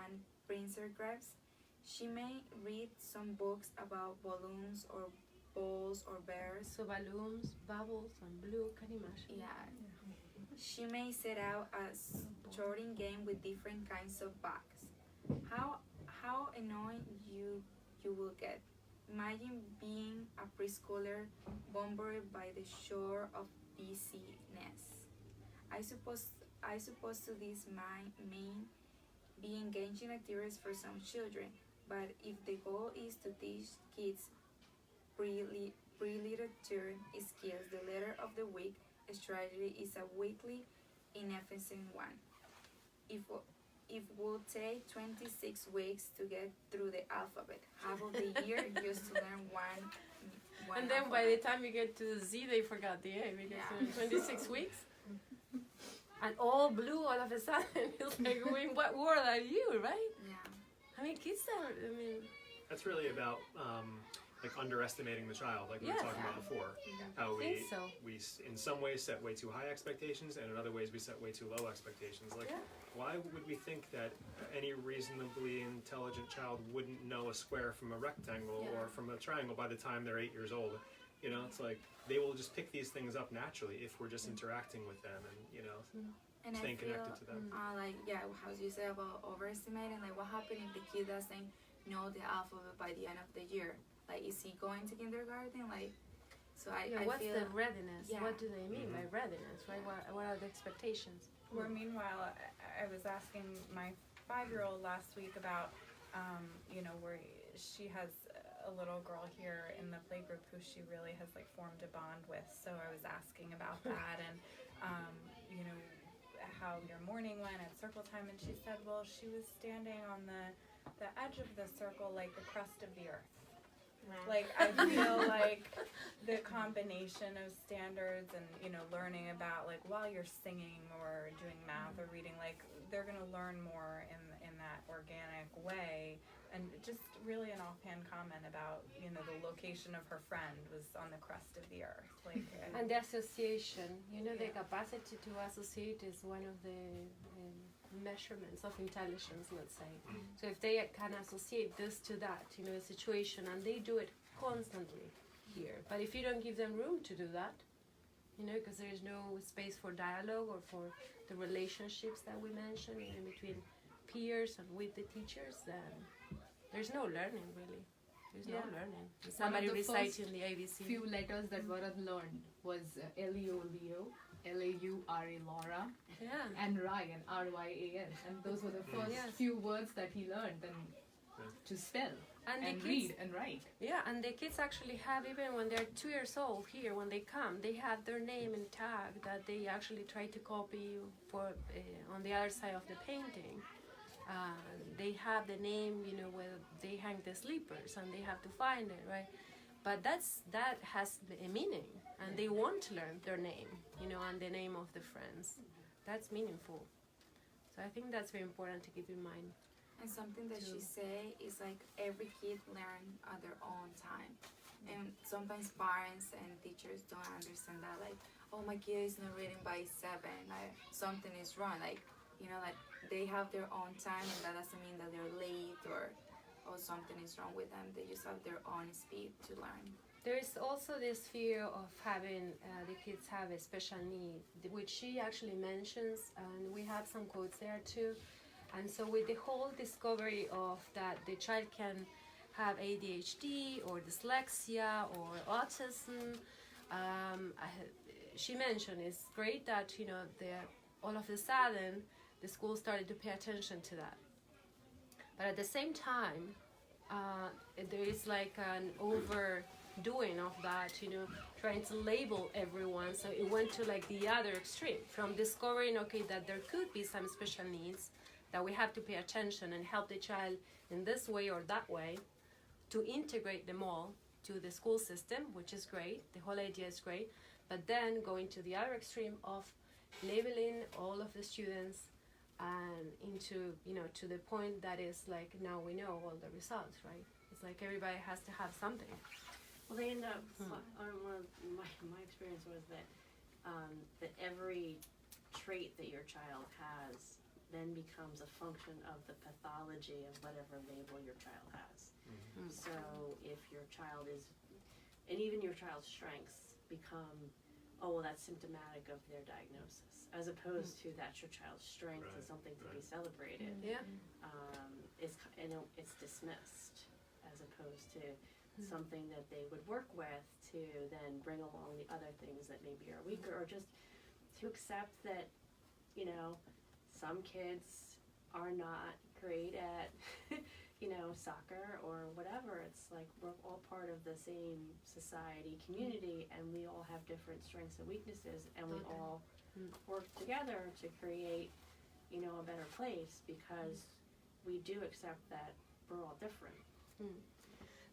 and pincer grabs. She may read some books about balloons or balls or bears. So balloons, bubbles, and blue, can you imagine? Yeah. She may set out a sorting game with different kinds of bags. How annoying you will get. Imagine being a preschooler bombarded by the shore of busyness. I suppose to this might mean be engaging activities for some children, but if the goal is to teach kids pre-literature skills, the letter of the week strategy is a weekly, inefficient one. It will take 26 weeks to get through the alphabet. Half of the year just to learn one And then alphabet. by the time you get to Z, they forgot the A because they're 26 weeks. And all blue all of a sudden. It's like, what word are you, right? Yeah. I mean, kids are, That's really about like underestimating the child, like we Yes. were talking about before. How I think so. we in some ways set way too high expectations, and in other ways we set way too low expectations. Like, Yeah. why would we think that any reasonably intelligent child wouldn't know a square from a rectangle Yeah. or from a triangle by the time they're 8 years old? You know, it's like they will just pick these things up naturally if we're just interacting with them and, you know, And staying I feel, connected to them. like, yeah, how you say about overestimating, like, what happens if the kid doesn't know the alphabet by the end of the year? Like, is he going to kindergarten? Like, so I What's feel, the readiness? yeah. What do they mean by readiness, right? What are the expectations? Where meanwhile, I was asking my 5-year-old last week about, you know, where she has a little girl here in the playgroup who she really has like formed a bond with. So I was asking about that and, you know, how your morning went at circle time, and she said, well, she was standing on the edge of the circle like the crust of the earth. Like, I feel like the combination of standards and, you know, learning about, like, while you're singing or doing math or reading, like, they're going to learn more in that organic way. And just really an offhand comment about, you know, the location of her friend was on the crust of the earth. Like, And the association, you know, the capacity to associate is one of the measurements of intelligence, let's say. So if they can associate this to that, you know, a situation, and they do it constantly here. But if you don't give them room to do that, you know, because there is no space for dialogue or for the relationships that we mentioned, you know, between peers and with the teachers, then there's no learning really. There's no learning. Somebody the reciting the ABC. Few letters that Varad learned was Leo, Leo, Laura, Laura, Yeah. and Ryan, Ryan, and those were the first Yes. few words that he learned and to spell And the and kids, read and write. yeah, and the kids actually have, even when they're 2 years old here, when they come, they have their name and tag that they actually try to copy for on the other side of the painting. They have the name, you know, where they hang the sleepers, and they have to find it, right? But that has a meaning, and they want to learn their name, you know, and the name of the friends. That's meaningful. So I think that's very important to keep in mind. and something that she say is like every kid learn at their own time. And sometimes parents and teachers don't understand that, like, oh, my kid is not reading by 7, like something is wrong, like, you know, like they have their own time, and that doesn't mean that they're late or something is wrong with them. They just have their own speed to learn. There is also this fear of having the kids have a special need, which she actually mentions, and we have some quotes there too. And so with the whole discovery of that the child can have ADHD or dyslexia or autism, she mentioned it's great that, you know, all of a sudden the school started to pay attention to that. But at the same time, there is like an overdoing of that, you know, trying to label everyone. So it went to like the other extreme, from discovering, okay, that there could be some special needs, that we have to pay attention and help the child in this way or that way, to integrate them all to the school system, which is great. The whole idea is great. But then going to the other extreme of labeling all of the students and into, you know, to the point that is like, now we know all the results, right? It's like everybody has to have something. Well, they end up. My experience was that that every trait that your child has then becomes a function of the pathology of whatever label your child has. Mm. So if your child is, and even your child's strengths become, oh, well, that's symptomatic of their diagnosis, as opposed to that's your child's strength and something to be celebrated. Yeah. It's dismissed, as opposed to something that they would work with to then bring along the other things that maybe are weaker, or just to accept that, you know, some kids are not great at, you know, soccer or whatever. It's like we're all part of the same society, community, and we all have different strengths and weaknesses, and we all work together to create, you know, a better place, because we do accept that we're all different.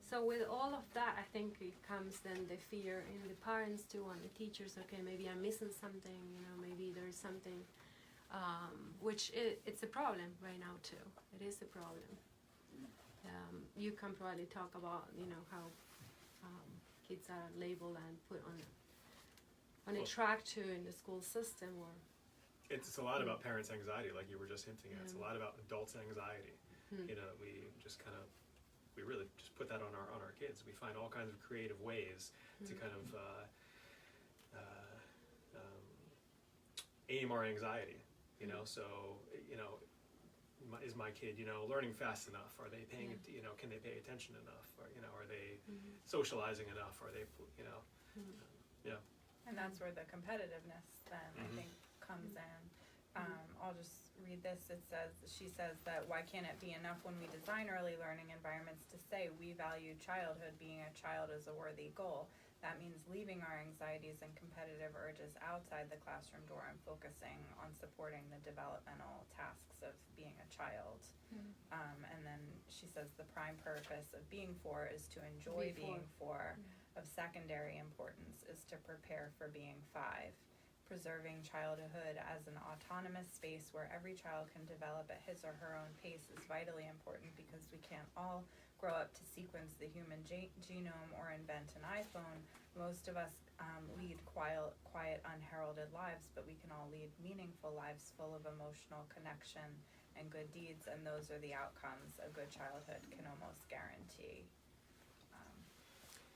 So with all of that, I think it comes then the fear in the parents too, and the teachers. Okay, maybe I'm missing something. You know, maybe there is something, it's a problem right now too. It is a problem. You can probably talk about, you know, how kids are labeled and put on a Well, track to in the school system, or it's a lot about parents' anxiety, like you were just hinting at. It's a lot about adults' anxiety. Hmm. You know, we just kind of, we really just put that on our kids. We find all kinds of creative ways to kind of aim our anxiety. You know, so you know, is my kid, you know, learning fast enough? Are they paying, you know, can they pay attention enough? Or, you know, are they socializing enough? Are they, you know, And that's where the competitiveness then I think comes in. I'll just read this. She says that why can't it be enough when we design early learning environments to say we value childhood, being a child is a worthy goal. That means leaving our anxieties and competitive urges outside the classroom door and focusing on supporting the developmental tasks of being a child. And then she says the prime purpose of being four is to enjoy being four. Of secondary importance is to prepare for being five. Preserving childhood as an autonomous space where every child can develop at his or her own pace is vitally important because we can't all grow up to sequence the human genome or invent an iPhone. Most of us lead quiet, unheralded lives, but we can all lead meaningful lives full of emotional connection and good deeds, and those are the outcomes a good childhood can almost guarantee.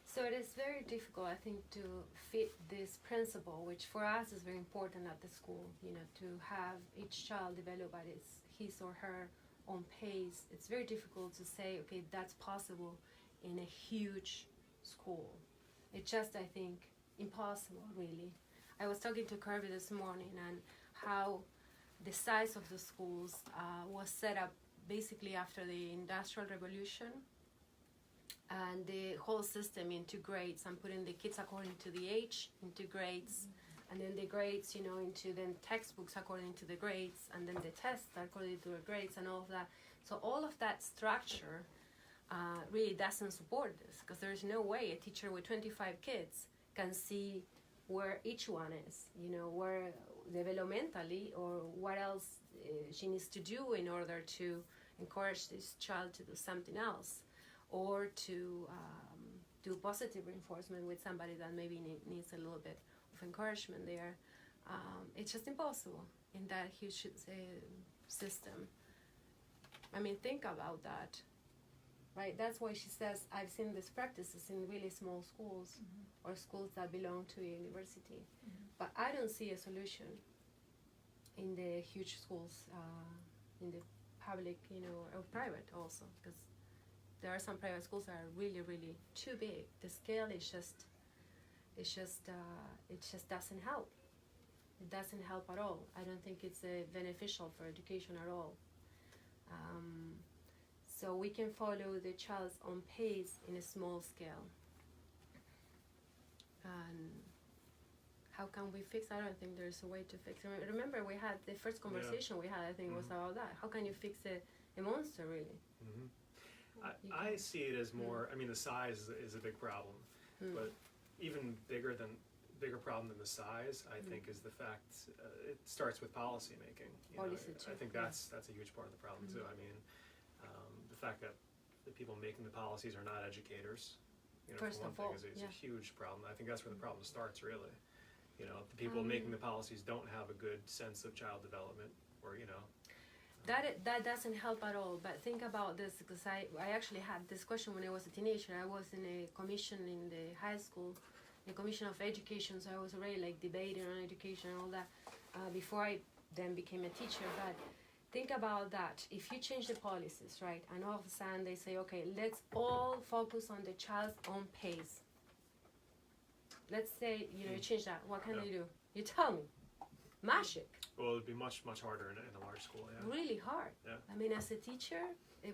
So it is very difficult, I think, to fit this principle, which for us is very important at the school, you know, to have each child develop at his or her own pace. It's very difficult to say, okay, that's possible in a huge school. It's just, I think, impossible, really. I was talking to Kirby this morning and how the size of the schools was set up basically after the Industrial Revolution. And the whole system into grades and putting the kids according to the age into grades, and then the grades, you know, into then textbooks according to the grades, and then the tests according to the grades and all of that. So all of that structure really doesn't support this, because there's no way a teacher with 25 kids can see where each one is, you know, where developmentally or what else she needs to do in order to encourage this child to do something else, or to do positive reinforcement with somebody that maybe needs a little bit of encouragement there. It's just impossible in that huge system. I mean, think about that, right? That's why she says, I've seen these practices in really small schools or schools that belong to a university. But I don't see a solution in the huge schools, in the public, you know, or private also, because there are some private schools that are really, really too big. The scale is just doesn't help. It doesn't help at all. I don't think it's beneficial for education at all. So we can follow the child's own pace in a small scale. And how can we fix? I don't think there's a way to fix it. Remember, we had the first conversation we had, I think, was about that. How can you fix a monster, really? I see it as more, I mean, the size is a big problem, but even bigger problem than the size, I think, is the fact it starts with policy making. You know, I think that's a huge part of the problem too. I mean, the fact that the people making the policies are not educators, you know, First for one of all, thing, is a huge problem. I think that's where the problem starts, really. You know, the people making the policies don't have a good sense of child development, or, you know. That doesn't help at all. But think about this, because I actually had this question when I was a teenager. I was in a commission in the high school, the commission of education, so I was already like debating on education and all that before I then became a teacher. But think about that. If you change the policies, right, and all of a sudden they say, okay, let's all focus on the child's own pace. Let's say, you know, you change that. What can they do? You tell me. Magic. Well, it'd be much harder in a large school, Really hard. Yeah. I mean, as a teacher,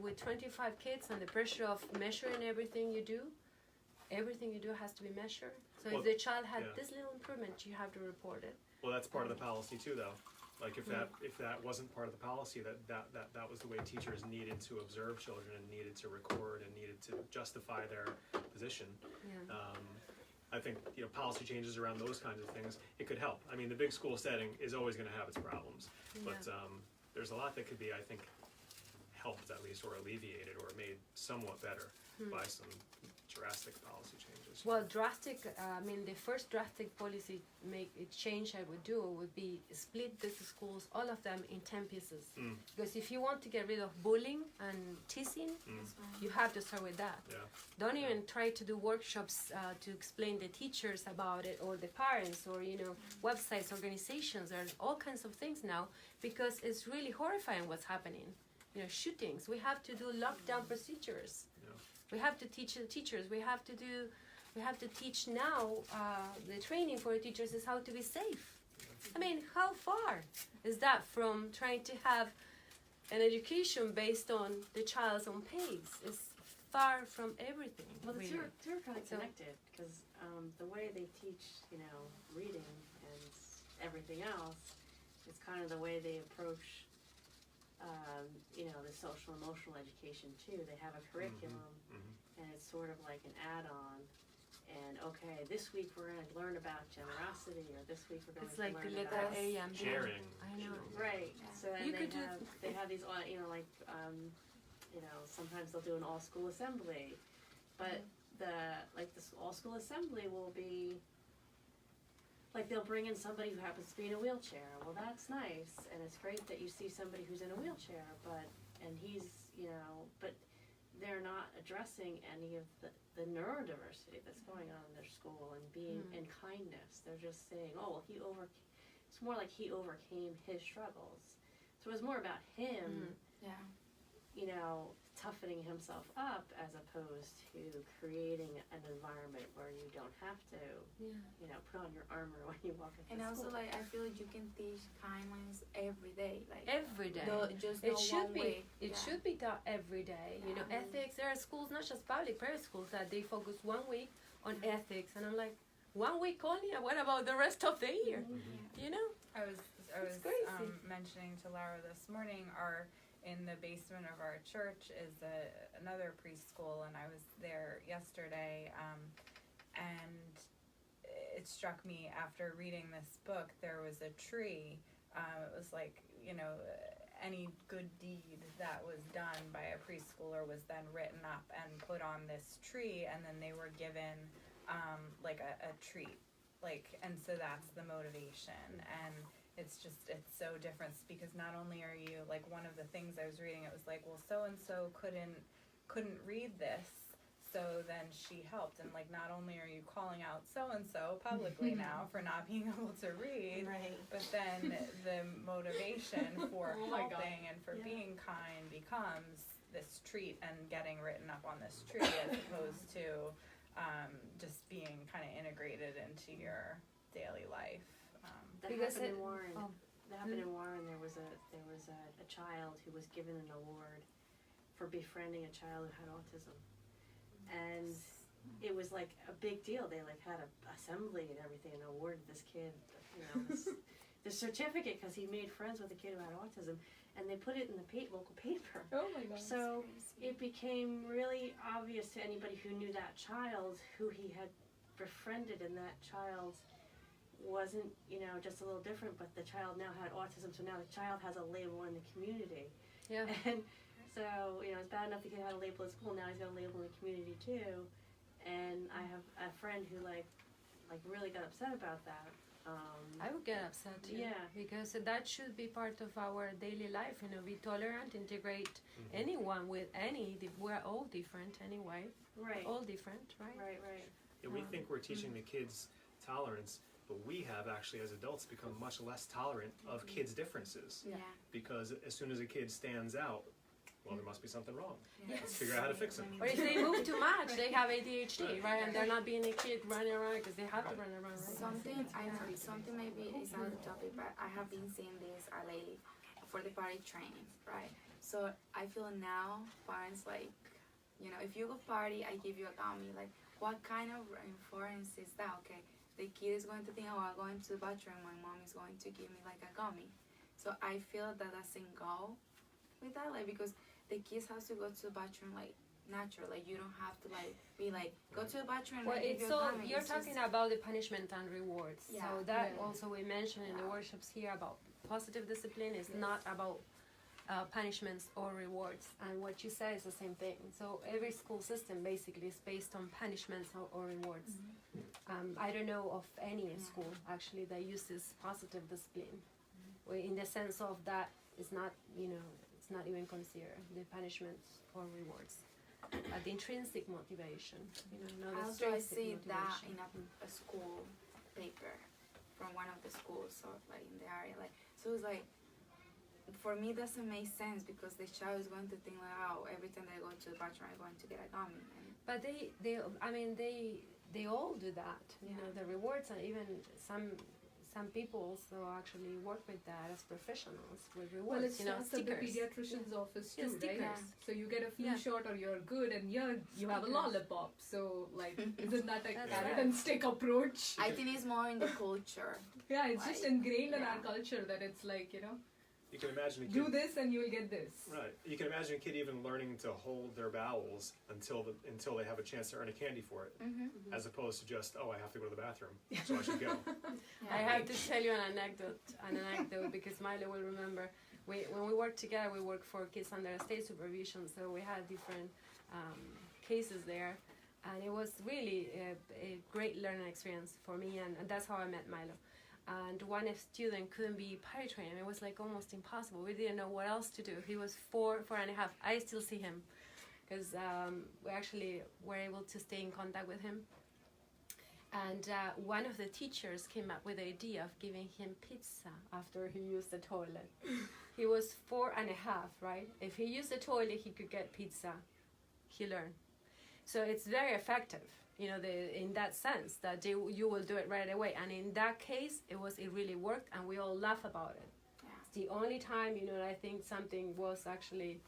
with 25 kids and the pressure of measuring everything you do has to be measured. So if the child had this little improvement, you have to report it. Well, that's part of the policy too, though. Like if that wasn't part of the policy, that was the way teachers needed to observe children and needed to record and needed to justify their position. Yeah. I think, you know, policy changes around those kinds of things, it could help. I mean, the big school setting is always going to have its problems, but there's a lot that could be, I think, helped at least, or alleviated, or made somewhat better by some drastic policy changes. Well, drastic. The first drastic policy change I would do would be split the schools, all of them, in 10 pieces. Because if you want to get rid of bullying and teasing, you have to start with that. Yeah. Don't even try to do workshops to explain the teachers about it, or the parents, or websites, organizations. There's all kinds of things now, because it's really horrifying what's happening. Shootings. We have to do lockdown procedures. We have to teach the teachers. We have to teach now. The training for the teachers is how to be safe. I mean, how far is that from trying to have an education based on the child's own pace? It's far from everything. Well, the really. two are kind of connected, because the way they teach, reading and everything else is kind of the way they approach, the social emotional education too. They have a curriculum, and it's sort of like an add-on. And okay, this week we're going to learn about generosity, or this week we're going It's to like learn the letter about A and B. Sharing. I know. right. So then You could do- they have these, sometimes they'll do an all-school assembly, but the all-school assembly will be like they'll bring in somebody who happens to be in a wheelchair. Well, that's nice, and it's great that you see somebody who's in a wheelchair, but they're not addressing any of the neurodiversity that's going on in their school, and being in kindness. They're just saying, oh, well, it's more like he overcame his struggles. So it was more about him, toughening himself up, as opposed to creating an environment where you don't have to, put on your armor when you walk into And school. also, I feel like you can teach kindness every day. Every day. Just It not should one be. way. It should be taught every day. Ethics. There are schools, not just public, private schools, that they focus 1 week on ethics, and I'm like, 1 week only? What about the rest of the year? I was crazy. mentioning to Laura this morning, in the basement of our church is another preschool, and I was there yesterday, and it struck me after reading this book, there was a tree. It was like, any good deed that was done by a preschooler was then written up and put on this tree, and then they were given a treat, and so that's the motivation. And it's so different, because not only are you, one of the things I was reading, it was like, well, so and so couldn't read this, so then she helped, and not only are you calling out so and so publicly now for not being able to read, Right. but then the motivation for helping and for being kind becomes this treat and getting written up on this tree, as opposed to just being kind of integrated into your daily life. That Because happened it- in Warren. oh. That happened in Warren. There was a child who was given an award for befriending a child who had autism, and it was like a big deal. They had a assembly and everything, and awarded this kid, the certificate, because he made friends with a kid who had autism, and they put it in the local paper. Oh my God. So it became really obvious to anybody who knew that child who he had befriended, and that child wasn't, just a little different, but the child now had autism, so now the child has a label in the community. Yeah. And so, it's bad enough the kid had a label at school, now he's got a label in the community too. And I have a friend who really got upset about that. I would get upset too. Yeah. Because that should be part of our daily life. Be tolerant, integrate anyone with any. We're all different anyway. Right. All different, right? Right. Yeah, we think we're teaching the kids tolerance, but we have actually, as adults, become much less tolerant of kids' differences. Yeah. Because as soon as a kid stands out, well, there must be something wrong. Let's figure out how to fix it. Or if they move too much, they have ADHD, right? And they're not being a kid running around because they have to run around, right? Something maybe is out of the topic, but I have been seeing this lately for the party training, right? So I feel now parents if you go party, I give you a gummy. What kind of inference is that? Okay, the kid is going to think, oh, I'm going to the bathroom, my mom is going to give me a gummy. So I feel that doesn't go with that, because the kids have to go to the bathroom natural. You don't have to be go to the bathroom. Well, and I give it's you a all gummy. you're It's talking just, about the punishment and rewards. Yeah. So that also we mentioned in the workshops here about positive discipline is not about punishments or rewards. And what you said is the same thing. So every school system basically is based on punishments or rewards. I don't know of any school actually that uses positive discipline, in the sense of that it's not, it's not even considered the punishments or rewards. The intrinsic motivation, not the Also, I extrinsic see that motivation. in a school paper from one of the schools, or like in the area, like, so it's like, for me, it doesn't make sense because the child is going to think like, oh, every time they go to the bathroom, I'm going to get a gummy. And But they all do that. The rewards, and even some people also actually work with that as professionals with rewards. Well, it starts at the stickers. pediatrician's office too, Yeah, right? stickers. So you get a flu Yeah. shot or you're good, and here you have a Stickers. lollipop. So like, isn't that a That's carrot right. and stick approach? I think it's more in the culture. Yeah, it's just Like, ingrained in yeah. our culture that it's like, You can imagine a kid. do this and you'll get this. Right. You can imagine a kid even learning to hold their bowels until they have a chance to earn a candy for it, as opposed to just, oh, I have to go to the bathroom, so I should go. I have to tell you an anecdote because Milo will remember. When we worked together, we worked for kids under state supervision, so we had different cases there, and it was really a great learning experience for me, and that's how I met Milo. And one student couldn't be potty trained. It was like almost impossible. We didn't know what else to do. He was 4.5. I still see him because we actually were able to stay in contact with him. And one of the teachers came up with the idea of giving him pizza after he used the toilet. He was 4.5, right? If he used the toilet, he could get pizza. He learned. So it's very effective. In that sense, that you will do it right away. And in that case, it really worked, and we all laugh about it. Yeah. It's the only time, I think something was actually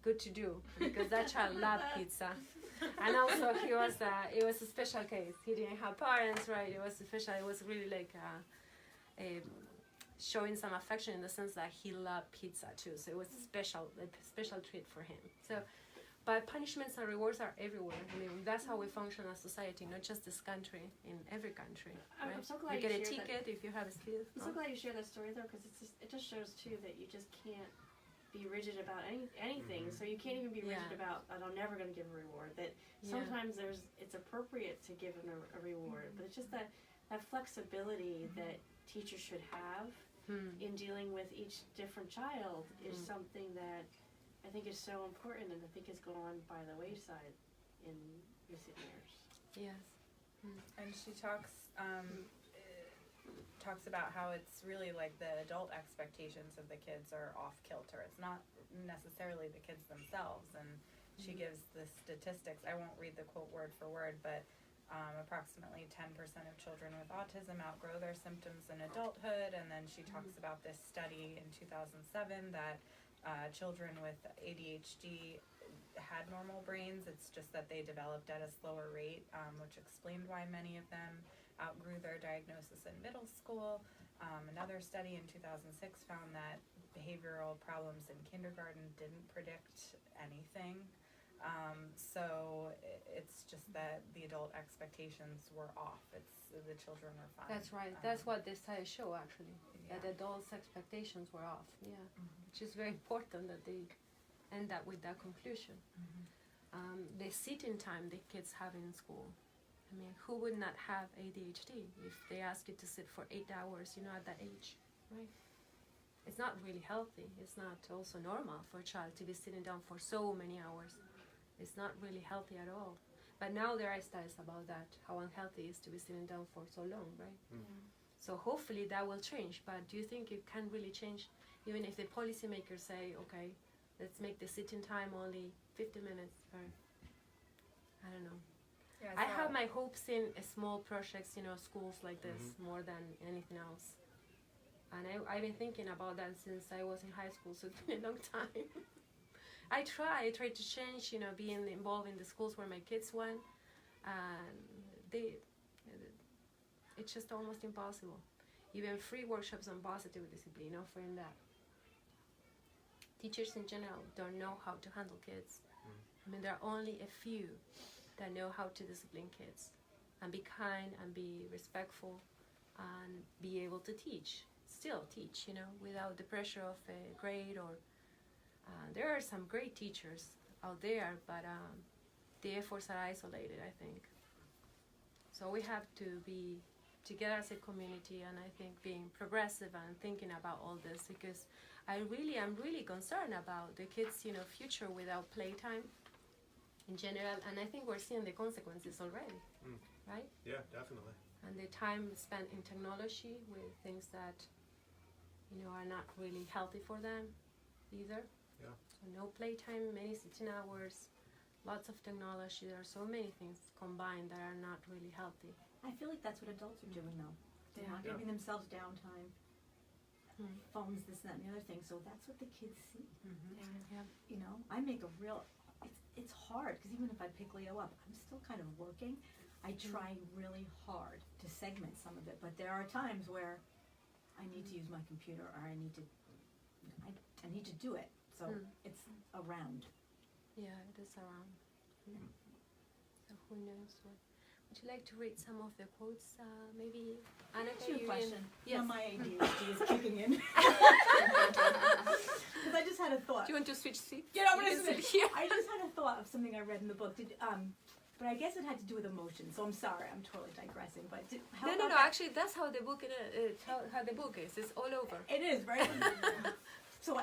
good to do, because that child loved pizza. And also, it was a special case. He didn't have parents, right? It was special. It was really like showing some affection in the sense that he loved pizza too. So it was a special treat for him. So. But punishments and rewards are everywhere. That's how we function as society, not just this country, in every country. I'm Right? so glad you get a shared ticket if you have a skill. I'm so glad you shared that story though, because it just shows too that you just can't be rigid about anything. So you can't even be rigid about, I'm never going to give a reward. That sometimes it's appropriate to give them a reward, but it's just that flexibility that teachers should have in dealing with each different child is something that I think is so important, and I think has gone by the wayside in recent years. Yes. And she talks about how it's really like the adult expectations of the kids are off kilter. It's not necessarily the kids themselves. And she gives the statistics. I won't read the quote word for word, but approximately 10% of children with autism outgrow their symptoms in adulthood. And then she talks about this study in 2007 that children with ADHD had normal brains. It's just that they developed at a slower rate, which explained why many of them outgrew their diagnosis in middle school. Another study in 2006 found that behavioral problems in kindergarten didn't predict anything. So it's just that the adult expectations were off. The children were fine. That's right. That's what this study show actually. That adults' expectations were off. Yeah. Which is very important that they end up with that conclusion. The sitting time the kids have in school. I mean, who would not have ADHD if they ask you to sit for 8 hours, at that age, right? It's not really healthy. It's not also normal for a child to be sitting down for so many hours. It's not really healthy at all. But now there are studies about that, how unhealthy it is to be sitting down for so long, right? So hopefully that will change. But do you think it can really change, even if the policymakers say, okay, let's make the sitting time only 50 minutes per, I don't know. Yeah, I have my hopes in small projects, schools like this more than anything else. And I've been thinking about that since I was in high school, so it's been a long time. I try to change, being involved in the schools where my kids went, and it's just almost impossible. Even free workshops on positive discipline, offering that. Teachers in general don't know how to handle kids. I mean, there are only a few that know how to discipline kids and be kind and be respectful and be able to teach. still teach, you know, without the pressure of a grade or. There are some great teachers out there, but the efforts are isolated, I think. So we have to be together as a community, and I think being progressive and thinking about all this, because I'm really concerned about the kids, you know, future without playtime in general, and I think we're seeing the consequences already, right? Yeah, definitely. And the time spent in technology with things that, you know, are not really healthy for them either. Yeah. So no playtime, many sitting hours, lots of technology. There are so many things combined that are not really healthy. I feel like that's what adults are doing though. They're not Yeah. giving themselves downtime. Phones, this, that, and the other thing. So that's what the kids see. Yeah. You know, I make a real. It's hard because even if I pick Leo up, I'm still kind of working. I try really hard to segment some of it, but there are times where I need to use my computer or I need to. I need to do it. So it's around. Yeah, it is around. So who knows what? Would you like to read some of the quotes? Maybe Anna, Ask you a question. Yes. Now my ADHD is kicking in. Because I just had a thought. Do you want to switch seats? Yeah, I'm You gonna can sit sit here. I just had a thought of something I read in the book. But I guess it had to do with emotion. So I'm sorry, I'm totally digressing. But how No. about that? Actually, that's how the book how the book is. It's all over. It is, right? So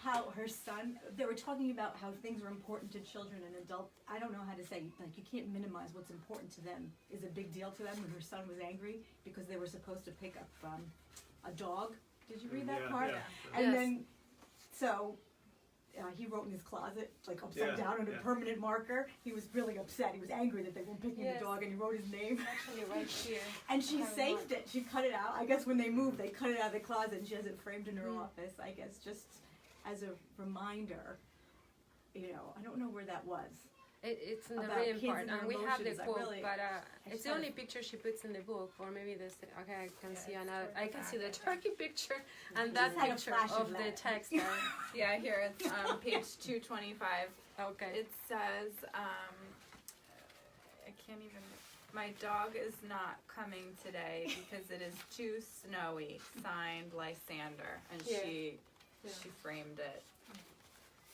how her son, they were talking about how things are important to children and adults. I don't know how to say, like, you can't minimize what's important to them is a big deal to them. When her son was angry because they were supposed to pick up a dog. Did you read that Yeah, part? yeah. And Yes. then, so he wrote in his closet, like upside Yeah, down on a yeah. permanent marker. He was really upset. He was angry that they weren't picking Yes. the dog, and he wrote his name. Actually, right here. And she Have saved it. She cut it out. I guess when they moved, they cut it out of the closet, and she has it framed in her office. I guess just as a reminder. You know, I don't know where that was. It's in the About written kids part, and and their we have the emotions. I quote, really- but just it's the had only a- picture she puts in the book, or maybe this. Okay, I can see it's another. towards I the can back, see the I think. turkey picture and Just that had a picture flash of of the that. text. Yeah, here it's page 225. Okay. It says, I can't even. My dog is not coming today because it is too snowy. Signed, Lysander, and Yeah. she Yeah. framed it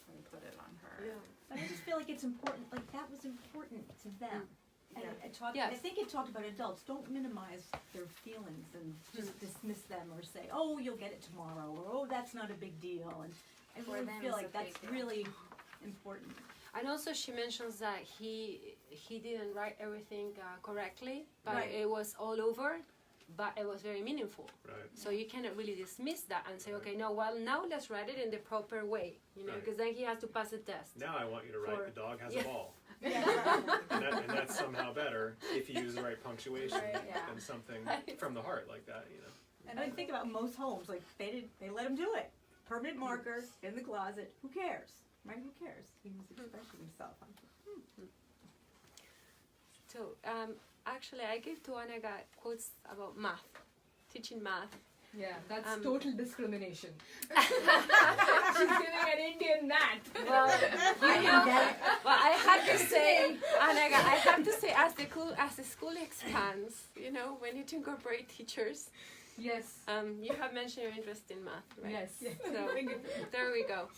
and put it on her. Yeah. But I just feel like it's important. Like that was important to them. And it talked. Yes. I think it talked about adults. Don't minimize their feelings and just dismiss them or say, "Oh, you'll get it tomorrow," or "Oh, that's not a big deal." And I For really them feel it's like a big that's deal. really important. And also, she mentions that he didn't write everything correctly, but Right. it was all over, but it was very meaningful. Right. So you cannot really dismiss that and say, okay, no, well, now let's write it in the proper way, you know, Right. because then he has to pass a test. Now I want you to write For- the dog has yeah. a ball. Yeah. And that's somehow better if you use the right punctuation Right, yeah. and something Right. from the heart like that, you know. And I think about most homes, like they let him do it. Permanent marker in the closet. Who cares? Right? Who cares? He was expressing himself. So, actually, I gave to Anega quotes about math, teaching math. Yeah, that's Um, total discrimination. She's giving an Indian math. Well, I have to say, Anega, I have to say, as the school expands, you know, we need to incorporate teachers. Yes. You have mentioned your interest in math, right? Yes. So there we go.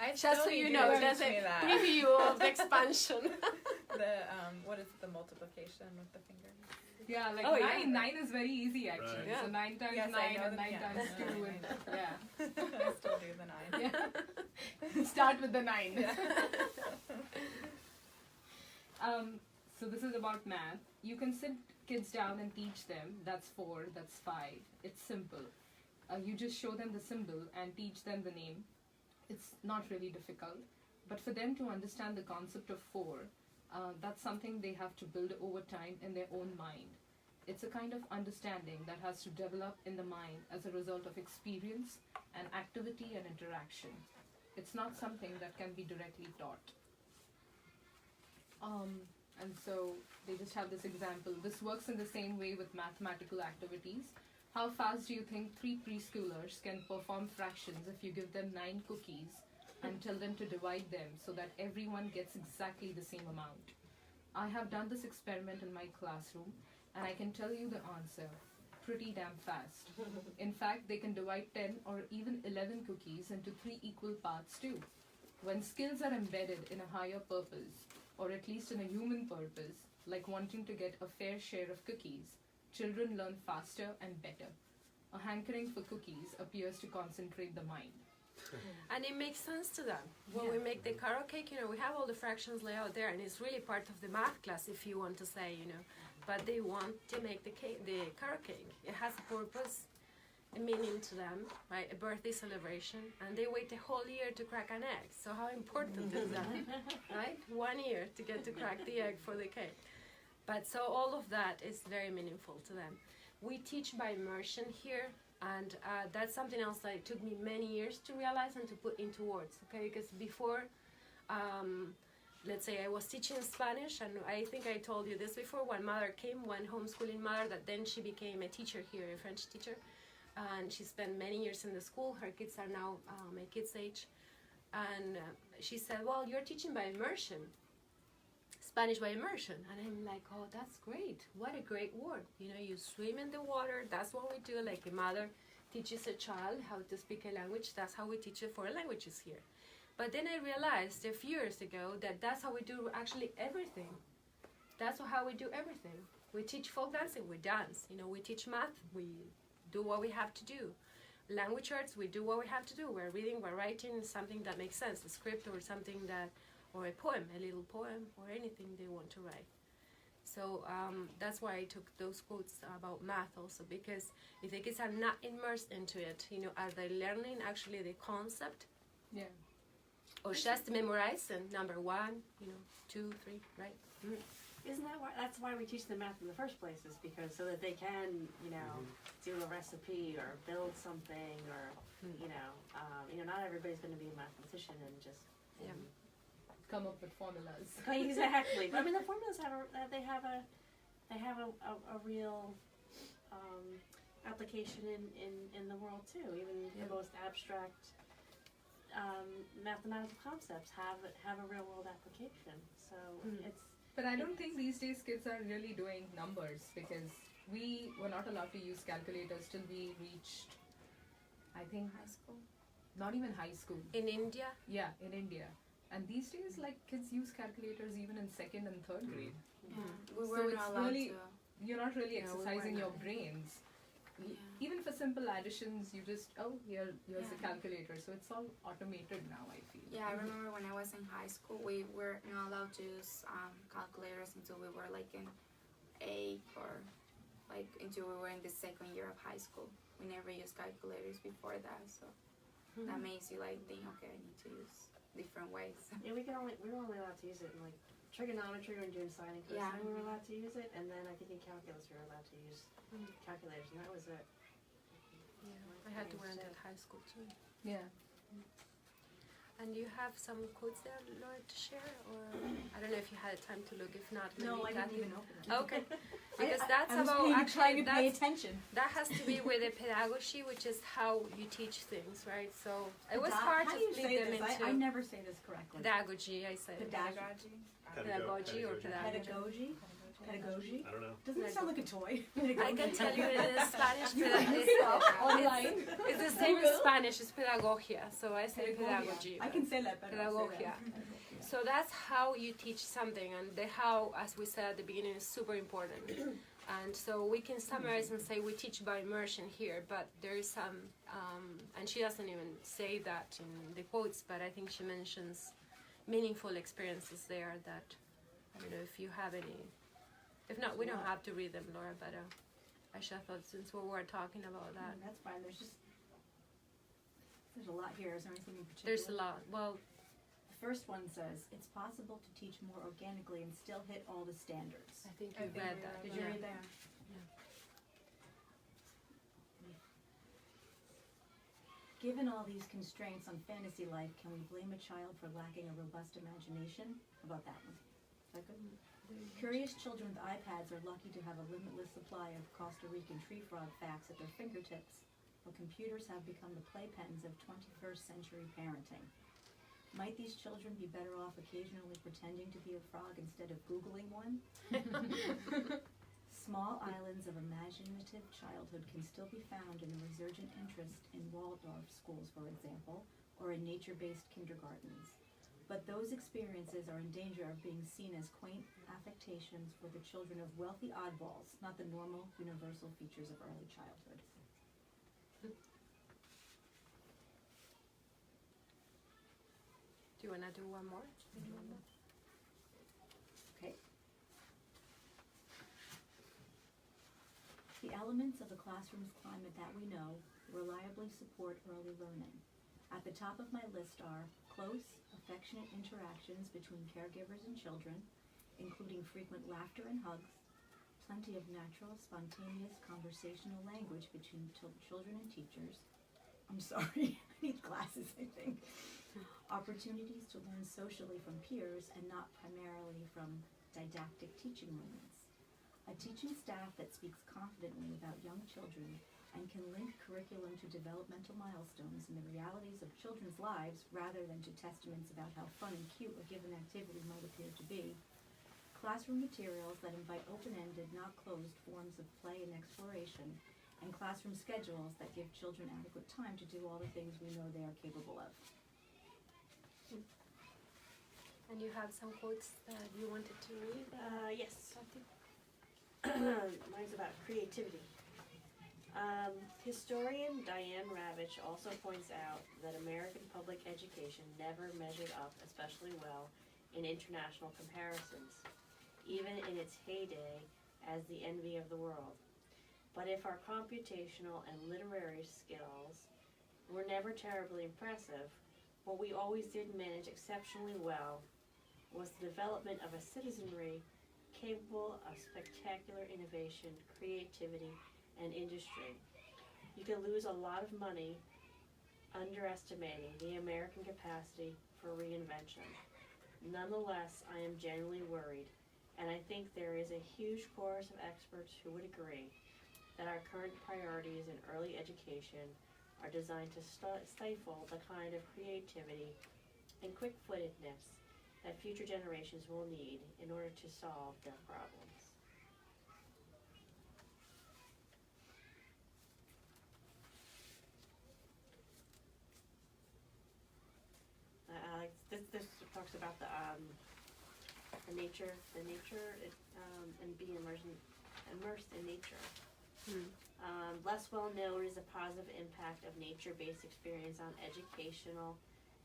I Just still so need you to know, teach that's me a that. preview of the expansion. The what is it, the multiplication with the finger? Yeah, like Oh, yeah. nine is very easy actually. Right. Yeah. So 9 times Yes, I 9 know and the- 9 yeah, times I 2 know, and I yeah. I still do the 9. Yeah. Start with the 9. So this is about math. You can sit kids down and teach them. That's 4, that's 5. It's simple. You just show them the symbol and teach them the name. It's not really difficult. But for them to understand the concept of 4, that's something they have to build over time in their own mind. It's a kind of understanding that has to develop in the mind as a result of experience and activity and interaction. It's not something that can be directly taught. And so they just have this example. This works in the same way with mathematical activities. How fast do you think 3 preschoolers can perform fractions if you give them 9 cookies and tell them to divide them so that everyone gets exactly the same amount? I have done this experiment in my classroom and I can tell you the answer. pretty damn fast. In fact, they can divide 10 or even 11 cookies into 3 equal parts too. When skills are embedded in a higher purpose, or at least in a human purpose, like wanting to get a fair share of cookies, children learn faster and better. A hankering for cookies appears to concentrate the mind. And it makes sense to them. When we make the carrot cake, we have all the fractions laid out there, and it's really part of the math class, if you want to say, But they want to make the carrot cake. It has a purpose, a meaning to them, right? A birthday celebration, and they wait a whole year to crack an egg. So how important is that, right? 1 year to get to crack the egg for the cake. But so all of that is very meaningful to them. We teach by immersion here. And that's something else that it took me many years to realize and to put into words, okay? Because before, let's say I was teaching Spanish, and I think I told you this before, one homeschooling mother, that then she became a teacher here, a French teacher. And she spent many years in the school. Her kids are now my kids' age. And she said, well, you're teaching by immersion. Spanish by immersion. And I'm like, oh, that's great. What a great word. You swim in the water. That's what we do. Like a mother teaches a child how to speak a language. That's how we teach foreign languages here. But then I realized a few years ago that that's how we do actually everything. That's how we do everything. We teach folk dancing, we dance. We teach math, we do what we have to do. Language arts, we do what we have to do. We're reading, we're writing something that makes sense, a script or something or a poem, a little poem, or anything they want to write. So that's why I took those quotes about math also, because if the kids are not immersed into it, are they learning actually the concept? Yeah. Or just memorizing number 1, 2, 3, right? Mm-hmm. Isn't that why? That's why we teach them math in the first place, is because so that they can, do a recipe or build something, or not everybody's going to be a mathematician and just come up with formulas. Exactly. But, the formulas have a real application in the world too. Even the most abstract mathematical concepts have a real world application. So it's. But I don't think these days kids are really doing numbers, because we were not allowed to use calculators till we reached, I think, High school. Not even high school. In India? Yeah, in India. And these days, kids use calculators even in 2nd and 3rd grade. Yeah, we were not allowed to. You're not really exercising your brains. Yeah. Even for simple additions, you just, here's the calculator. So it's all automated now, I feel. Yeah, I remember when I was in high school, we were not allowed to use calculators until we were in 8th or until we were in the 2nd year of high school. We never used calculators before that, so that makes you think, okay, I need to use different ways. Yeah, we were only allowed to use it in trigonometry when doing sine and cosine. We were allowed to use it, and then I think in calculus we were allowed to use calculators, and that was it. Yeah, I had to learn that in high school too. Yeah. And you have some quotes there, Laura, to share, or I don't know if you had time to look. If not, No, I didn't even open it. Okay, because that's I was about trying to pay attention. That has to be with the pedagogy, which is how you teach things, right? So it was hard How to do you split say them this? into I never say this correctly. pedagogy. I said Pedagogy. pedagogy or pedagogy. Pedagogy. Pedagogy. I don't know. Doesn't it sound like a toy? I can tell you it is Spanish. Online. It's the same in Spanish. It's pedagogia. So I say pedagogy. I can say that better. Pedagogia. So that's how you teach something, and the how, as we said at the beginning, is super important. And so we can summarize and say we teach by immersion here, but there is some, and she doesn't even say that in the quotes, but I think she mentions meaningful experiences there that, I don't know if you have any. If not, we don't have to read them, Laura, but I just thought since we were talking about that. That's fine. There's a lot here. Is there anything in particular? There's a lot. Well, the first one says, it's possible to teach more organically and still hit all the standards. I think you read that. Did you read that? Given all these constraints on fantasy life, can we blame a child for lacking a robust imagination? How about that one? Is that good? Curious children with iPads are lucky to have a limitless supply of Costa Rican tree frog facts at their fingertips, while computers have become the playpens of 21st century parenting. Might these children be better off occasionally pretending to be a frog instead of Googling one? Small islands of imaginative childhood can still be found in the resurgent interest in Waldorf schools, for example, or in nature-based kindergartens. But those experiences are in danger of being seen as quaint affectations for the children of wealthy oddballs, not the normal, universal features of early childhood. Do you want to do one more? Okay. The elements of the classroom's climate that we know reliably support early learning. At the top of my list are close, affectionate interactions between caregivers and children, including frequent laughter and hugs, plenty of natural, spontaneous conversational language between children and teachers. I'm sorry, I need glasses, I think. Opportunities to learn socially from peers and not primarily from didactic teaching moments. A teaching staff that speaks confidently about young children and can link curriculum to developmental milestones and the realities of children's lives rather than to testaments about how fun and cute a given activity might appear to be. Classroom materials that invite open-ended, not closed forms of play and exploration, and classroom schedules that give children adequate time to do all the things we know they are capable of. And you have some quotes that you wanted to read? Yes. Mine's about creativity. Historian Diane Ravitch also points out that American public education never measured up especially well in international comparisons, even in its heyday as the envy of the world. But if our computational and literary skills were never terribly impressive, what we always did manage exceptionally well was the development of a citizenry capable of spectacular innovation, creativity, and industry. You can lose a lot of money underestimating the American capacity for reinvention. Nonetheless, I am genuinely worried, and I think there is a huge chorus of experts who would agree that our current priorities in early education are designed to stifle the kind of creativity and quick-footedness that future generations will need in order to solve their problems. This talks about the nature, and being immersed in nature. Less well known is the positive impact of nature-based experience on educational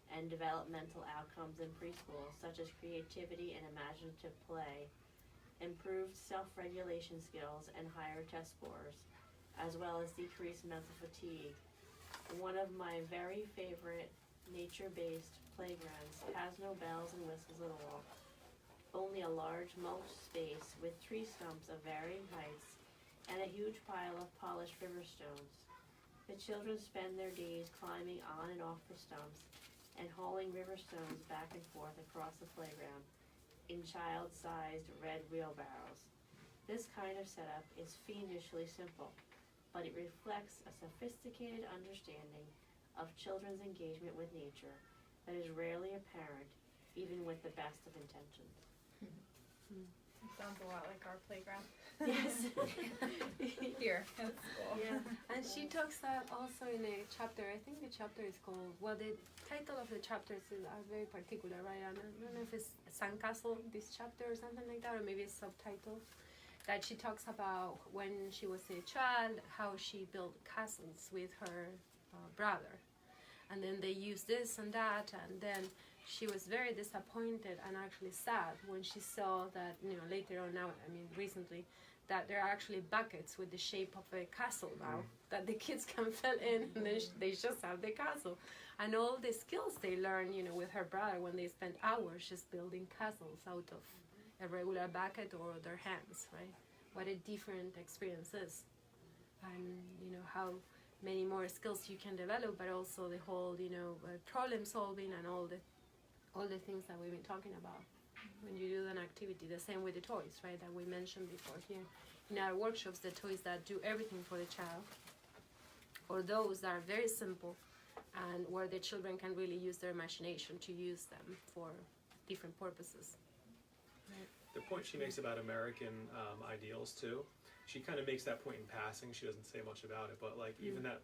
and developmental outcomes in preschool, such as creativity and imaginative play, improved self-regulation skills, and higher test scores, as well as decreased mental fatigue. One of my very favorite nature-based playgrounds has no bells and whistles at all, only a large mulch space with tree stumps of varying heights and a huge pile of polished river stones. The children spend their days climbing on and off the stumps and hauling river stones back and forth across the playground in child-sized red wheelbarrows. This kind of setup is fiendishly simple, but it reflects a sophisticated understanding of children's engagement with nature that is rarely apparent, even with the best of intentions. It sounds a lot like our playground. Yes. Here at school. Yeah, and she talks also in a chapter, I think the chapter is called, well, the title of the chapters are very particular, right? I don't know if it's Sandcastle, this chapter or something like that, or maybe it's subtitle, that she talks about when she was a child, how she built castles with her brother. And then they used this and that, and then she was very disappointed and actually sad when she saw that, later on now, recently, that there are actually buckets with the shape of a castle now, that the kids can fill in, and then they just have the castle. And all the skills they learn, with her brother when they spend hours just building castles out of a regular bucket or their hands, right? What a different experience is. And, how many more skills you can develop, but also the whole, problem solving and all the things that we've been talking about when you do an activity. The same with the toys, right, that we mentioned before here. In our workshops, the toys that do everything for the child, or those that are very simple and where the children can really use their imagination to use them for different purposes. The point she makes about American ideals too, she kind of makes that point in passing. She doesn't say much about it, but like even that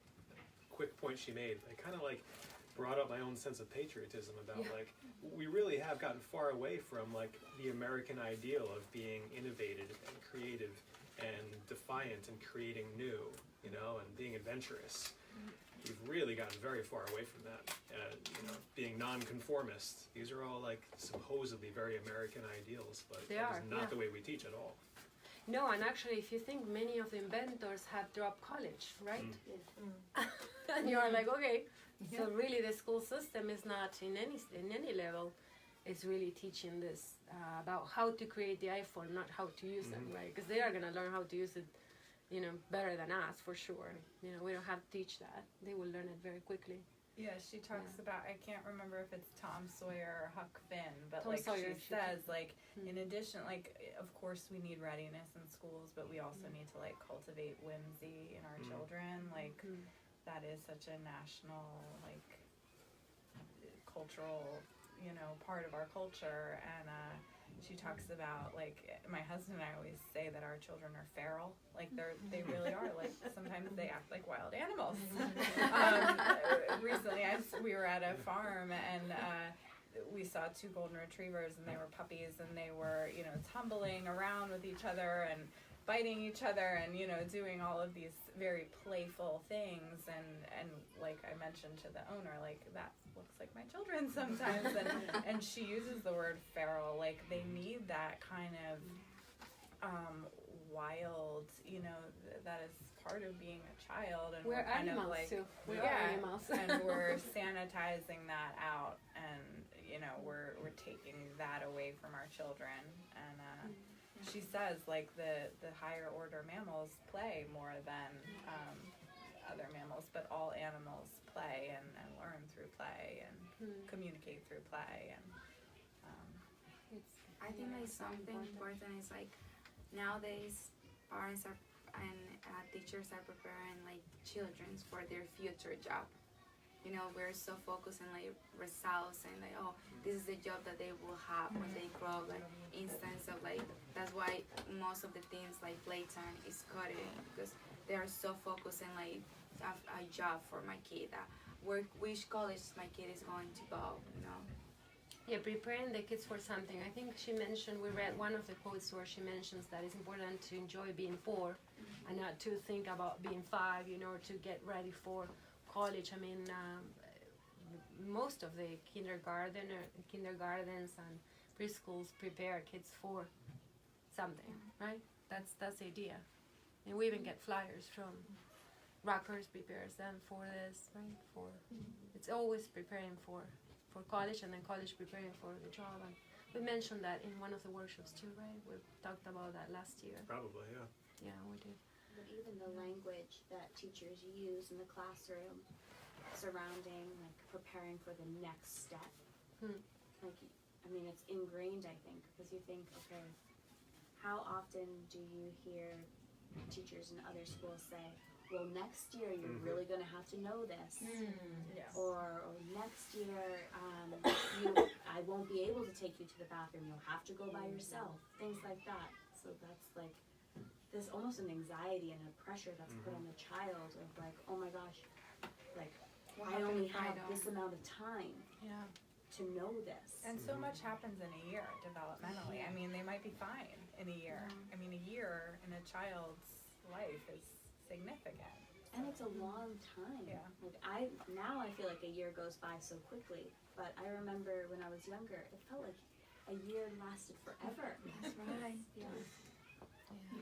quick point she made, I kind of like brought up my own sense of patriotism about like we really have gotten far away from like the American ideal of being innovative and creative and defiant and creating new, you know, and being adventurous. We've really gotten very far away from that. You know, being nonconformist. These are all like supposedly very American ideals, but They that are, is not the way we teach at all. No, and actually, if you think, many of the inventors have dropped college, right? And you are like, okay, so really the school system is not in any level. It's really teaching this about how to create the iPhone, not how to use them, right? Because they are gonna learn how to use it, you know, better than us for sure. You know, we don't have to teach that. They will learn it very quickly. Yeah, she talks about, I can't remember if it's Tom Sawyer or Huck Finn, but Tom like Sawyer, she says, like, in addition, like, of course we need readiness in schools, but we also need to like cultivate whimsy in our children. Like, that is such a national, like, cultural, you know, part of our culture. And she talks about, like, my husband and I always say that our children are feral. Like, they really are. Like, sometimes they act like wild animals. Recently, we were at a farm, and we saw 2 golden retrievers, and they were puppies, and they were, you know, tumbling around with each other and biting each other and, you know, doing all of these very playful things. And like I mentioned to the owner, like, that looks like my children sometimes. And she uses the word feral. Like, they need that kind of wild, you know, that is part of being a child. And We're kind animals of like, too. We are animals. And we're sanitizing that out, and, you know, we're taking that away from our children. And she says, like, the higher order mammals play more than other mammals, but all animals play and learn through play and communicate through play. And I think like something important is like nowadays parents are and teachers are preparing like children for their future job. You know, we're so focused on like results and like, oh, this is the job that they will have when they grow. Like, instance of like, that's why most of the things like Playtime is coding, because they are so focused on like a job for my kid, which college my kid is going to go, you know. Yeah, preparing the kids for something. I think she mentioned, we read one of the quotes where she mentions that it's important to enjoy being 4 and not to think about being 5, you know, or to get ready for college. I mean, most of the kindergartens and preschools prepare kids for something, right? That's the idea. And we even get flyers from Rutgers prepares them for this, right? It's always preparing for college, and then college preparing for the job. And we mentioned that in one of the workshops too, right? We talked about that last year. Probably, yeah. Yeah, we did. But even the language that teachers use in the classroom surrounding like preparing for the next step, like, I mean, it's ingrained, I think, because you think, okay, how often do you hear teachers in other schools say, well, next year you're really going to have to know this, or next year I won't be able to take you to the bathroom, you'll have to go by yourself, things like that. So that's like, there's almost an anxiety and a pressure that's put on the child of like, oh my gosh, like, I only have this amount of time to know this. And so much happens in a year developmentally. I mean, they might be fine in a year. I mean, a year in a child's life is significant. And it's a long time. Yeah. Like I feel like a year goes by so quickly, but I remember when I was younger, it felt like a year lasted forever. That's right.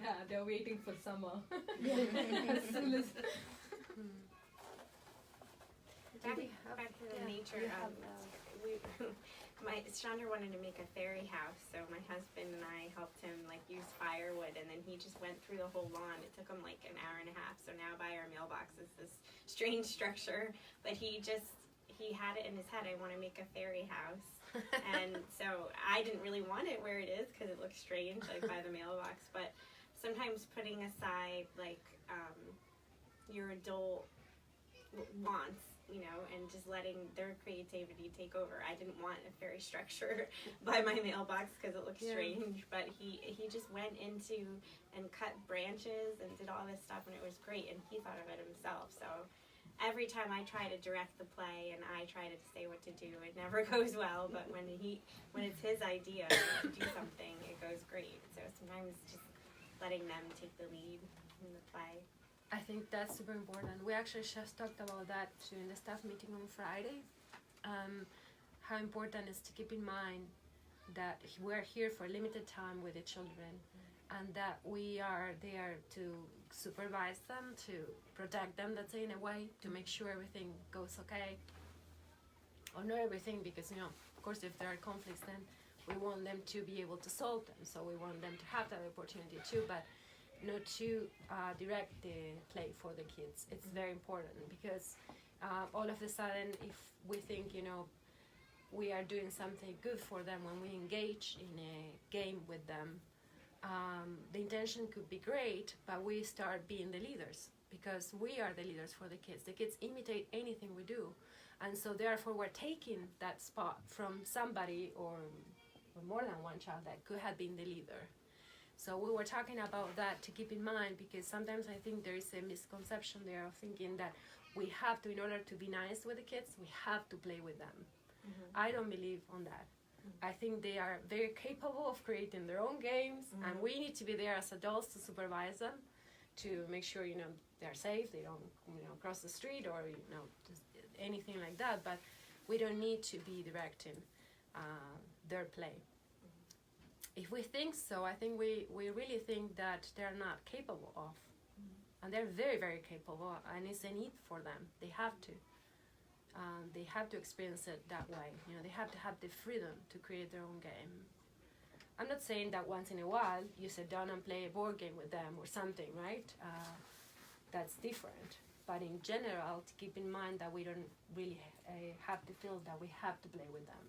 Yeah, they're waiting for summer. As soon as Back to the nature of Chandra wanted to make a fairy house, so my husband and I helped him like use firewood, and then he just went through the whole lawn. It took him like an hour and a half. So now by our mailbox is this strange structure, but he had it in his head, I want to make a fairy house. And so I didn't really want it where it is because it looks strange, like by the mailbox. But sometimes putting aside like your adult wants you know, and just letting their creativity take over. I didn't want a fairy structure by my mailbox because it looked strange, but he just went into and cut branches and did all this stuff, and it was great, and he thought of it himself. So every time I try to direct the play and I try to say what to do, it never goes well, but when it's his idea to do something, it goes great. So sometimes just letting them take the lead in the play. I think that's super important. We actually just talked about that too in the staff meeting on Friday. How important is to keep in mind that we're here for a limited time with the children, and that we are there to supervise them, to protect them, let's say, in a way, to make sure everything goes okay. Or not everything, because, you know, of course, if there are conflicts, then we want them to be able to solve them. So we want them to have that opportunity too, but not to direct the play for the kids. It's very important, because all of a sudden, if we think, you know, we are doing something good for them when we engage in a game with them, the intention could be great, but we start being the leaders, because we are the leaders for the kids. The kids imitate anything we do, and so therefore we're taking that spot from somebody or more than one child that could have been the leader. So we were talking about that to keep in mind, because sometimes I think there is a misconception there of thinking that we have to, in order to be nice with the kids, we have to play with them. I don't believe on that. I think they are very capable of creating their own games, and we need to be there as adults to supervise them, to make sure, you know, they're safe, they don't, you know, cross the street or, you know, just anything like that, but we don't need to be directing their play. If we think so, I think we really think that they're not capable of. And they're very, very capable, and it's a need for them. They have to. They have to experience it that way. You know, they have to have the freedom to create their own game. I'm not saying that once in a while you sit down and play a board game with them or something, right? That's different. But in general, to keep in mind that we don't really have to feel that we have to play with them.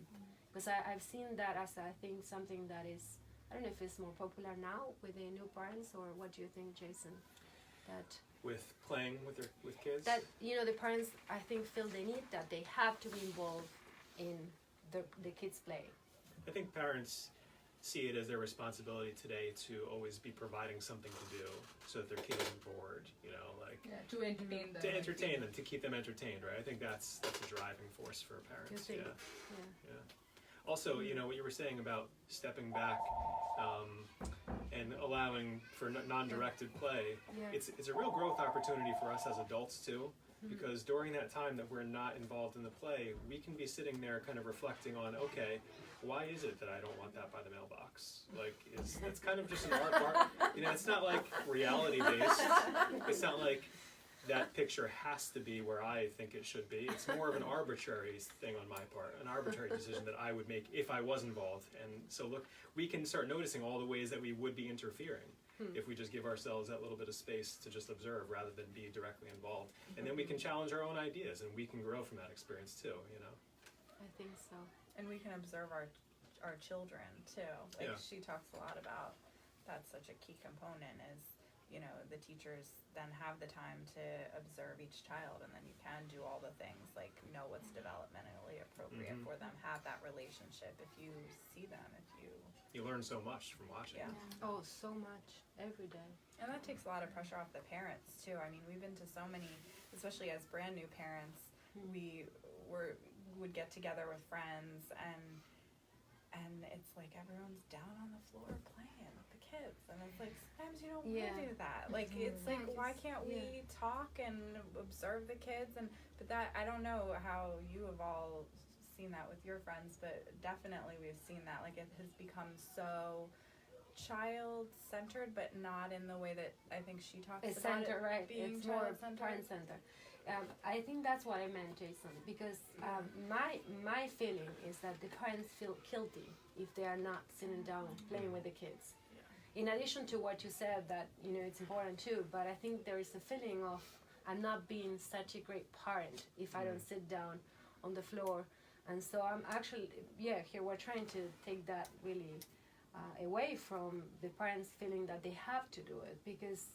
Because I've seen that as, I think, something that is, I don't know if it's more popular now with the new parents, or what do you think, Jason? That with playing with kids? That, you know, the parents, I think, feel the need that they have to be involved in the kids' play. I think parents see it as their responsibility today to always be providing something to do so that their kid isn't bored, you know, like to entertain them. To entertain them, to keep them entertained, right? I think that's a driving force for parents. Yeah. Also, you know, what you were saying about stepping back and allowing for non-directed play, it's a real growth opportunity for us as adults too, because during that time that we're not involved in the play, we can be sitting there kind of reflecting on, okay, why is it that I don't want that by the mailbox? Like, it's kind of just an art, you know, it's not like reality based. It's not like that picture has to be where I think it should be. It's more of an arbitrary thing on my part, an arbitrary decision that I would make if I was involved. And so look, we can start noticing all the ways that we would be interfering if we just give ourselves that little bit of space to just observe rather than be directly involved. And then we can challenge our own ideas, and we can grow from that experience too, you know? I think so. And we can observe our children too. Like she talks a lot about, that's such a key component is, you know, the teachers then have the time to observe each child, and then you can do all the things like know what's developmentally appropriate for them, have that relationship. If you see them, you learn so much from watching. Oh, so much every day. And that takes a lot of pressure off the parents too. I mean, we've been to so many, especially as brand new parents, we would get together with friends, and it's like everyone's down on the floor playing with the kids, and it's like sometimes you don't want to do that. Like it's like, why can't we talk and observe the kids? But that, I don't know how you have all seen that with your friends, but definitely we've seen that. Like it has become so child-centered, but not in the way that I think she talks It's about center, it right? being It's more child-centered. parent-centered. I think that's what I meant, Jason, because my feeling is that the parents feel guilty if they are not sitting down and playing with the kids. In addition to what you said, that, you know, it's important too, but I think there is a feeling of I'm not being such a great parent if I don't sit down on the floor. And so I'm actually, here we're trying to take that really away from the parents feeling that they have to do it, because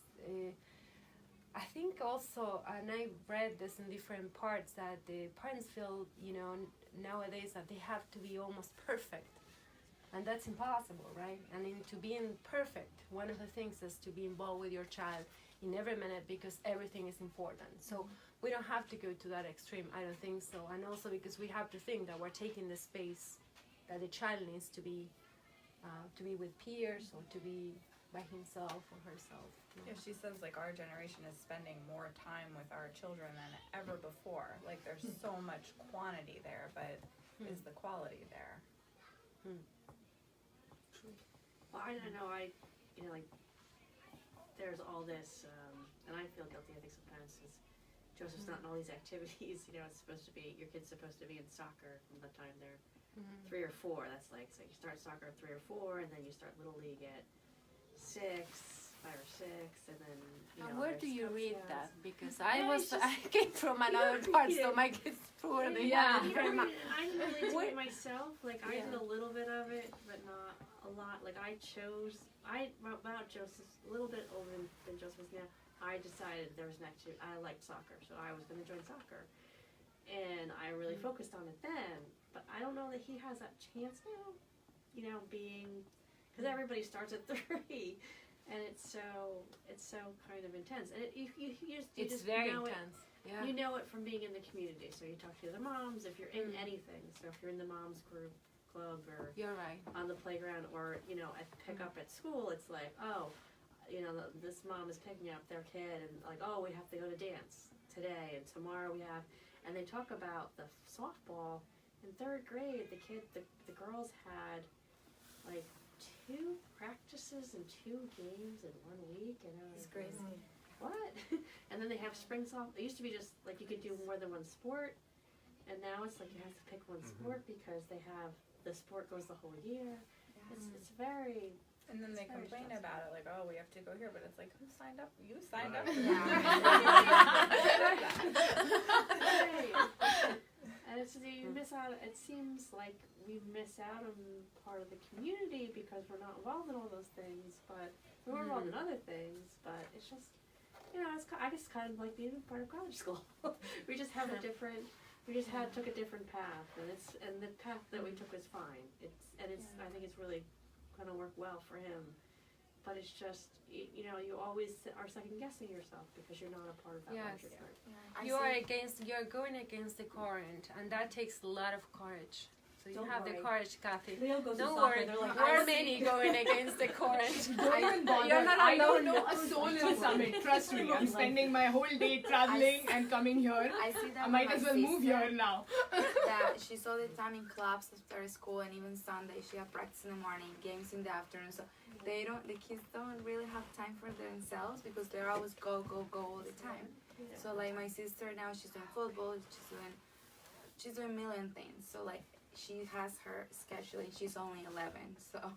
I think also, and I read this in different parts, that the parents feel, nowadays that they have to be almost perfect. And that's impossible, right? And into being perfect, one of the things is to be involved with your child in every minute, because everything is important. So we don't have to go to that extreme, I don't think so. And also because we have to think that we're taking the space that the child needs to be with peers, or to be by himself or herself. Yeah, she says like our generation is spending more time with our children than ever before. Like there's so much quantity there, but is the quality there? Well, I don't know. There's all this, and I feel guilty. I think sometimes since Joseph's not in all these activities. It's supposed to be your kid's supposed to be in soccer from the time they're 3 or 4. That's like, so you start soccer at 3 or 4, and then you start little league at 5 or 6, and then where do you read Scouts. that? Because I came from another part, so my kids poor. I didn't really do it myself. Like I did a little bit of it, but not a lot. Like I about Joseph a little bit older than Joseph is now. I decided there was an activity. I liked soccer, so I was going to join soccer, and I really focused on it then. But I don't know that he has that chance now. Being because everybody starts at 3. And it's so kind of intense, and you just very know intense. Yeah. You know it from being in the community. So you talk to the other moms if you're in anything. So if you're in the moms group club, or you're right on the playground, or at pickup at school, it's like, oh, this mom is picking up their kid, and like, oh, we have to go to dance today, and tomorrow we have, and they talk about the softball in 3rd grade. The girls had like 2 practices and 2 games in 1 week, and It's crazy. What? And then they have spring softball. It used to be just like you could do more than one sport, and now it's like you have to pick one sport because they have the sport goes the whole year. It's very. And then they complain about it, like, oh, we have to go here, but it's like, who signed up? You signed up. And it's you miss out. It seems like we miss out on part of the community because we're not involved in all those things. But we're involved in other things. But it's just, I guess kind of like being part of Cottage School. We just have a different. We just took a different path, and the path that we took was fine. I think it's really gonna work well for him. But it's just, you always are second guessing yourself because you're not a part of that larger group. You're going against the current, and that takes a lot of courage. So you have the courage, Kathy. Leo goes Don't to worry, soccer. They're like, we're many going against the current. Don't even bother. You're not I don't alone. know a soul in the summit. Trust me. I'm spending my whole day traveling and coming here. I see that I might with as my well move sister, here now. that she's all the time in clubs after school, and even Sunday she have practice in the morning, games in the afternoon. So the kids don't really have time for themselves because they're always go all the time. So like my sister now, she's doing football, she's doing a million things. So like she has her schedule, and she's only 11. So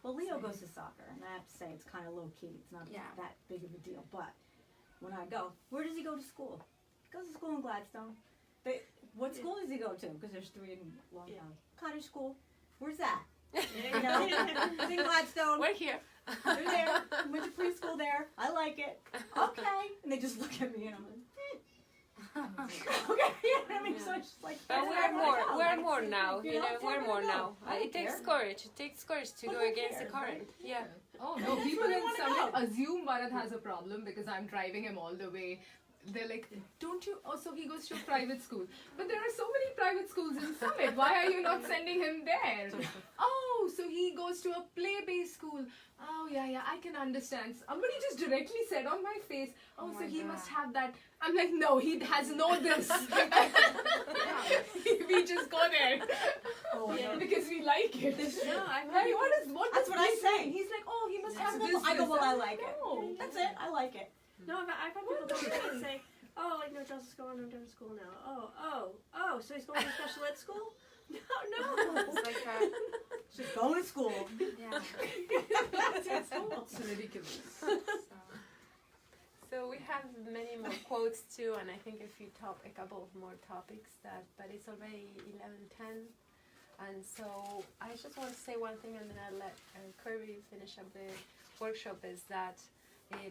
Well, Leo goes to soccer, and I have to say it's kind of low key. It's not that big of a deal. But when I go, where does he go to school? He goes to school in Gladstone. What school does he go to? Because there's 3 in Long Island. Cottage School. Where's that? It's in Gladstone. We're here. They're there. Went to preschool there. I like it. Okay. And they just look at me, and I'm like, okay. I mean, so it's just like. But we're more now. We're more now. It takes care. courage. It takes courage to But go who against the cares, current. Yeah. Oh no, people they in wanna Summit go. assume Bharat has a problem because I'm driving him all the way. They're like, don't you? Oh, so he goes to a private school. But there are so many private schools in Summit. Why are you not sending him there? Oh, so he goes to a play-based school. Oh, yeah, I can understand. Somebody just directly said on my face, oh, so he must have that. I'm like, no, he has no this. We just go there. Oh, yeah. Because we like it. No, That's what I say. He's like, oh, he must have this. I go, well, I like it. No. That's it. I like it. No, I've had people come in and say, oh, like, no, Joseph's going to different school now. Oh, so he's going to special ed school? No. it's like Just go to school. It's ridiculous. So we have many more quotes too, and I think if you top a couple of more topics but it's already 11:10, and so I just want to say one thing, and then I'll let Kirby finish up the workshop. Is that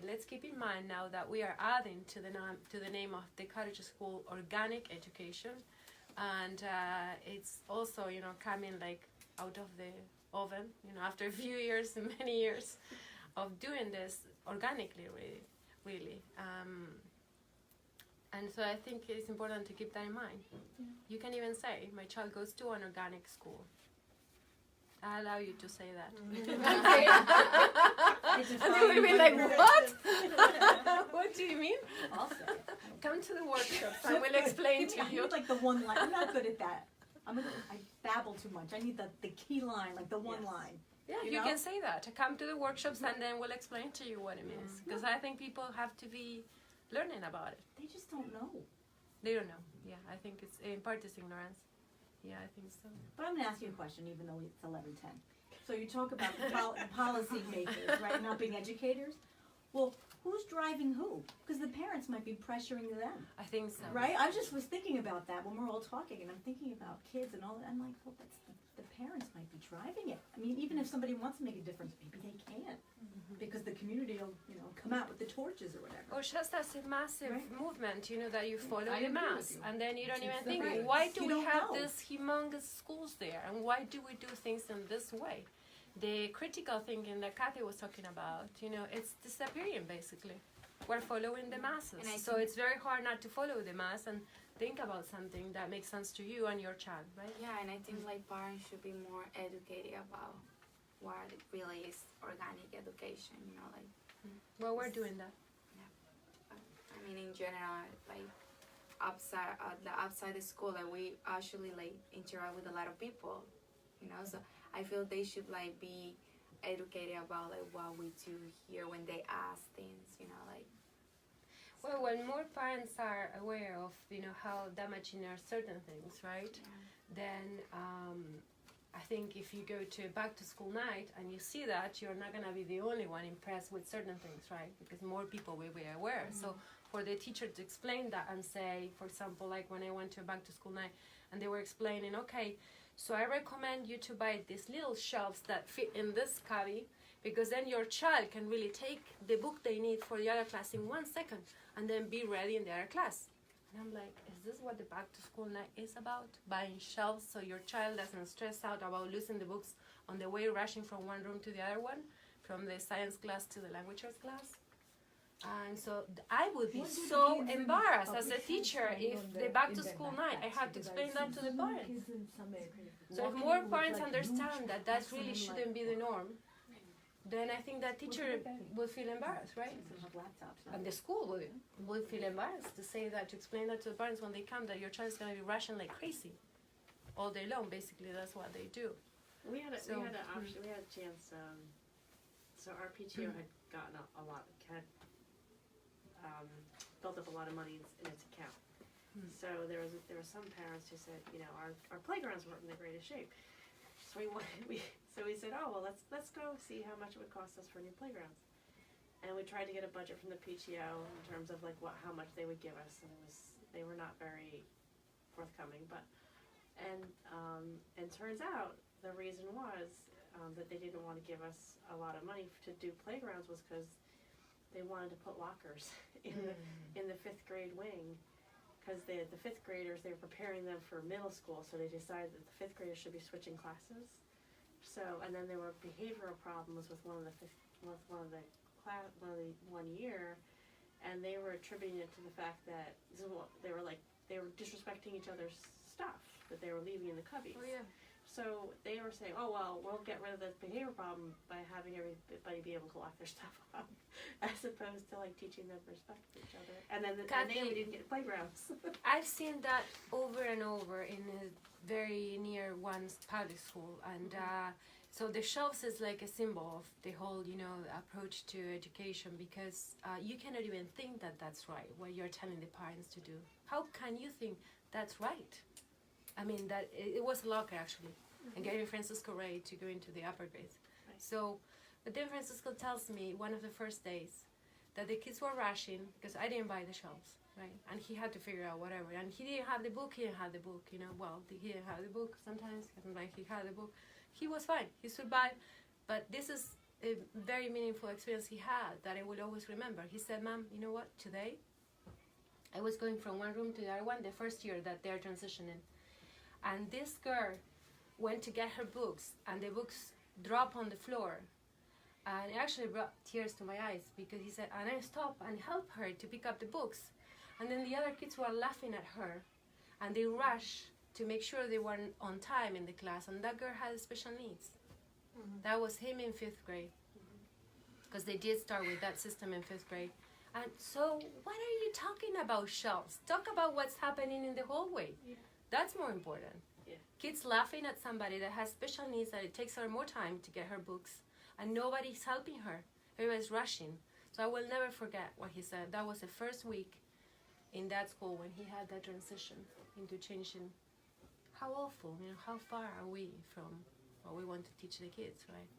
let's keep in mind now that we are adding to the name of the Cottage School organic education, and it's also coming like out of the oven, after a few years and many years of doing this organically, really. And so I think it's important to keep that in mind. Yeah. You can even say, my child goes to an organic school. I allow you to say that. And they will be like, what? What do you mean? I'll say it. Come to the workshops. I will explain to I you. need like the one line. I'm not good at that. I babble too much. I need the key line, like the one line. Yeah, You you know? can say that. Come to the workshops and then we'll explain to you what it means. Because I think people have to be learning about it. They just don't know. They don't know. Yeah, I think it's in part it's ignorance. Yeah, I think so. But I'm going to ask you a question, even though it's 11:10. So you talk about the policy makers, right, not being educators. Well, who's driving who? Because the parents might be pressuring them, I think so. right? I just was thinking about that when we're all talking, and I'm thinking about kids and all that. I'm like, well, that's the parents might be driving it. I mean, even if somebody wants to make a difference, maybe they can't, because the community will, come out with the torches or whatever. Or just as a massive Right. movement, that you follow I the agree with mass, you. and then you don't even It's think, right. why do You we don't have know. these humongous schools there, and why do we do things in this way? The critical thinking that Kathy was talking about, it's disappearing basically. We're following the masses, And I so think- it's very hard not to follow the mass and think about something that makes sense to you and your child, right? Yeah, and I think like parents should be more educated about what it really is organic education. Well, we're doing that. I mean, in general, like outside the school, like we actually like interact with a lot of people, So I feel they should like be educated about like what we do here when they ask things, Well, when more parents are aware of, how damaging are certain things, right? Then I think if you go to a back to school night and you see that, you're not going to be the only one impressed with certain things, right? Because more people will be aware. So for the teacher to explain that and say, for example, like when I went to a back to school night and they were explaining, okay, so I recommend you to buy these little shelves that fit in this cubby, because then your child can really take the book they need for the other class in 1 second and then be ready in the other class. And I'm like, is this what the back to school night is about? Buying shelves so your child doesn't stress out about losing the books on the way rushing from one room to the other one, from the science class to the language arts class? And so I would be so embarrassed as a teacher if the back to school night, I had to explain that to the parents. So if more parents understand that that really shouldn't be the norm, then I think that teacher will feel embarrassed, right? And the school will feel embarrassed to say that, to explain that to the parents when they come, that your child is going to be rushing like crazy all day long. Basically, that's what they do. We had a So- chance. So our PTO had gotten a lot, had built up a lot of money in its account. So there were some parents who said, our playgrounds weren't in the greatest shape. So we said, oh well, let's go see how much it would cost us for new playgrounds. And we tried to get a budget from the PTO in terms of like how much they would give us, and they were not very forthcoming. And turns out the reason was that they didn't want to give us a lot of money to do playgrounds was because they wanted to put lockers in the 5th grade wing. Because the 5th graders, they were preparing them for middle school, so they decided that the 5th graders should be switching classes. So, and then there were behavioral problems with one year, and they were attributing it to the fact that they were disrespecting each other's stuff that they were leaving in the cubbies. Oh yeah. So they were saying, oh well, we'll get rid of the behavior problem by having everybody be able to lock their stuff up, as opposed to like teaching them respect for each other. And then we didn't get playgrounds. I've seen that over and over in a very near one's public school, and so the shelves is like a symbol of the whole, approach to education, because you cannot even think that that's right, what you're telling the parents to do. How can you think that's right? I mean, that it was a locker actually, and getting Francisco ready to go into the upper grades. Right. So, but then Francisco tells me one of the first days that the kids were rushing because I didn't buy the shelves, right? And he had to figure out whatever. And he didn't have the book. Well, he didn't have the book sometimes. Like he had the book. He was fine. He survived. But this is a very meaningful experience he had that I will always remember. He said, "Mom, you know what? Today, I was going from one room to the other one the first year that they're transitioning. And this girl went to get her books, and the books dropped on the floor. And it actually brought tears to my eyes because he said, and I stopped and helped her to pick up the books. And then the other kids were laughing at her, and they rushed to make sure they were on time in the class. And that girl had special needs. That was him in 5th grade. Because they did start with that system in 5th grade. And so, what are you talking about shelves? Talk about what's happening in the hallway. Yeah. That's more important. Yeah. Kids laughing at somebody that has special needs, that it takes her more time to get her books, and nobody's helping her. Everybody's rushing. So I will never forget what he said. That was the first week in that school when he had that transition into changing. How awful, how far are we from what we want to teach the kids, right?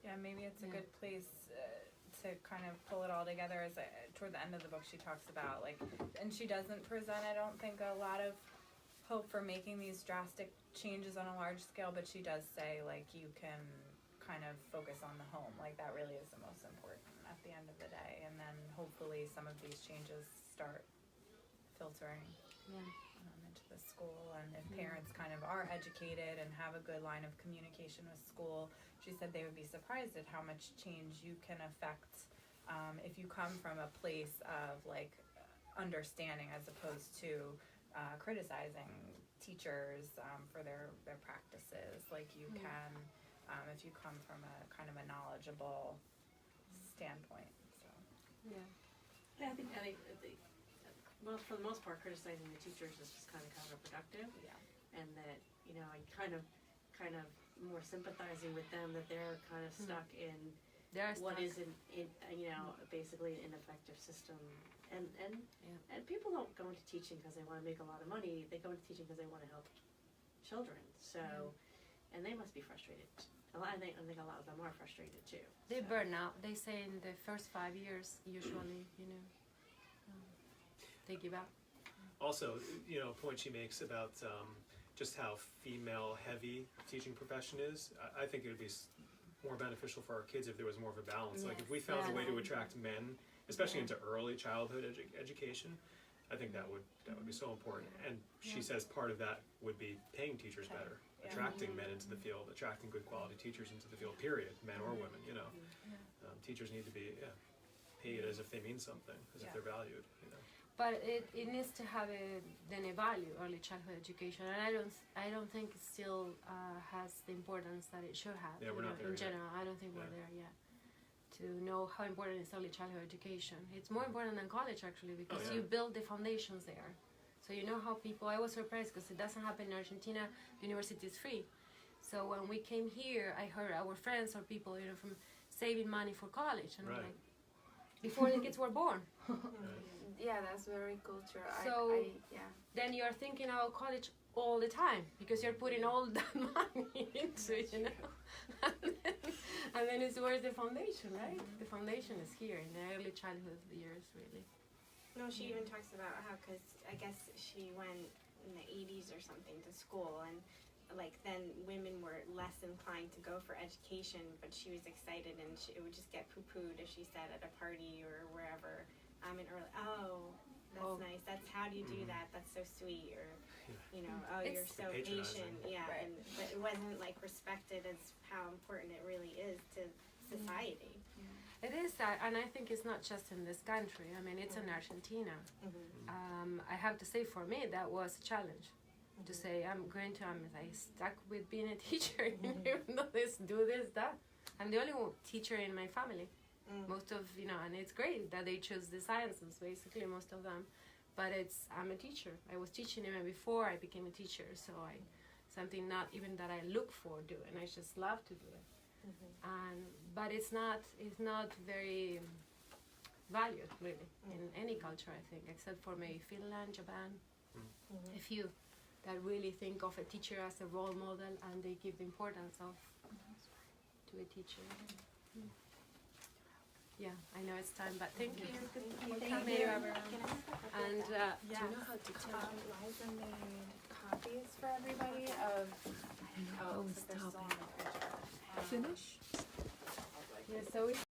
Yeah, maybe it's a good place to kind of pull it all together. As toward the end of the book, she talks about and she doesn't present, I don't think, a lot of hope for making these drastic changes on a large scale, but she does say you can kind of focus on the home. That really is the most important at the end of the day, and then hopefully some of these changes start filtering into the school. And if parents kind of are educated and have a good line of communication with school, she said they would be surprised at how much change you can affect if you come from a place of understanding as opposed to criticizing teachers for their practices. You can if you come from a kind of a knowledgeable standpoint. So I think well, for the most part, criticizing the teachers is just kind of counterproductive. Yeah. And that I kind of more sympathizing with them, that they're kind of stuck in what is in basically an ineffective system. And people don't go into teaching because they want to make a lot of money. They go into teaching because they want to help children. So, and they must be frustrated. I think a lot of them are frustrated too. They burn out. They say in the first 5 years, usually, they give up. Also, a point she makes about just how female-heavy teaching profession is. I think it would be more beneficial for our kids if there was more of a balance. Yes. If we found a way to attract men, especially into early childhood education, I think that would be so important. And she says part of that would be paying teachers better, attracting men into the field, attracting good quality teachers into the field. Period, men or women. Teachers need to be paid as if they mean something, as if they're valued. But it needs to have a value, early childhood education, and I don't think it still has the importance that it should have. Yeah, we're not there in yet. general. I don't think we're there yet to know how important is early childhood education. It's more important than college actually, because you build the foundations there. So you know how people. I was surprised because it doesn't happen in Argentina. The university is free. So when we came here, I heard our friends or people from saving money for college, and I'm like, before the kids were born. Yeah, that's very cultural. So then you're thinking about college all the time because you're putting all that money into it, and then it's worth the foundation, right? The foundation is here in the early childhood years, really. No, she even talks about how, because I guess she went in the 80s or something to school, and then women were less inclined to go for education, but she was excited, and it would just get poo-pooed if she said at a party or wherever, I'm an early, that's nice, that's, how do you do that, that's so sweet, or, you're so patient, but it wasn't respected as how important it really is to society. It is that, and I think it's not just in this country. I mean, it's in Argentina. I have to say, for me, that was a challenge. To say, I stuck with being a teacher, even though do this, that. I'm the only teacher in my family. Most of, and it's great that they choose the sciences, basically, most of them. But I'm a teacher. I was teaching even before I became a teacher, so something not even that I look for doing. I just love to do it. But it's not very valued, really, in any culture, I think, except for maybe Finland, Japan, a few that really think of a teacher as a role model, and they give the importance to a teacher. Yeah, I know it's time, but thank you for coming. And do you know how to tell? Liza made copies for everybody of. Stop. Finish? You're so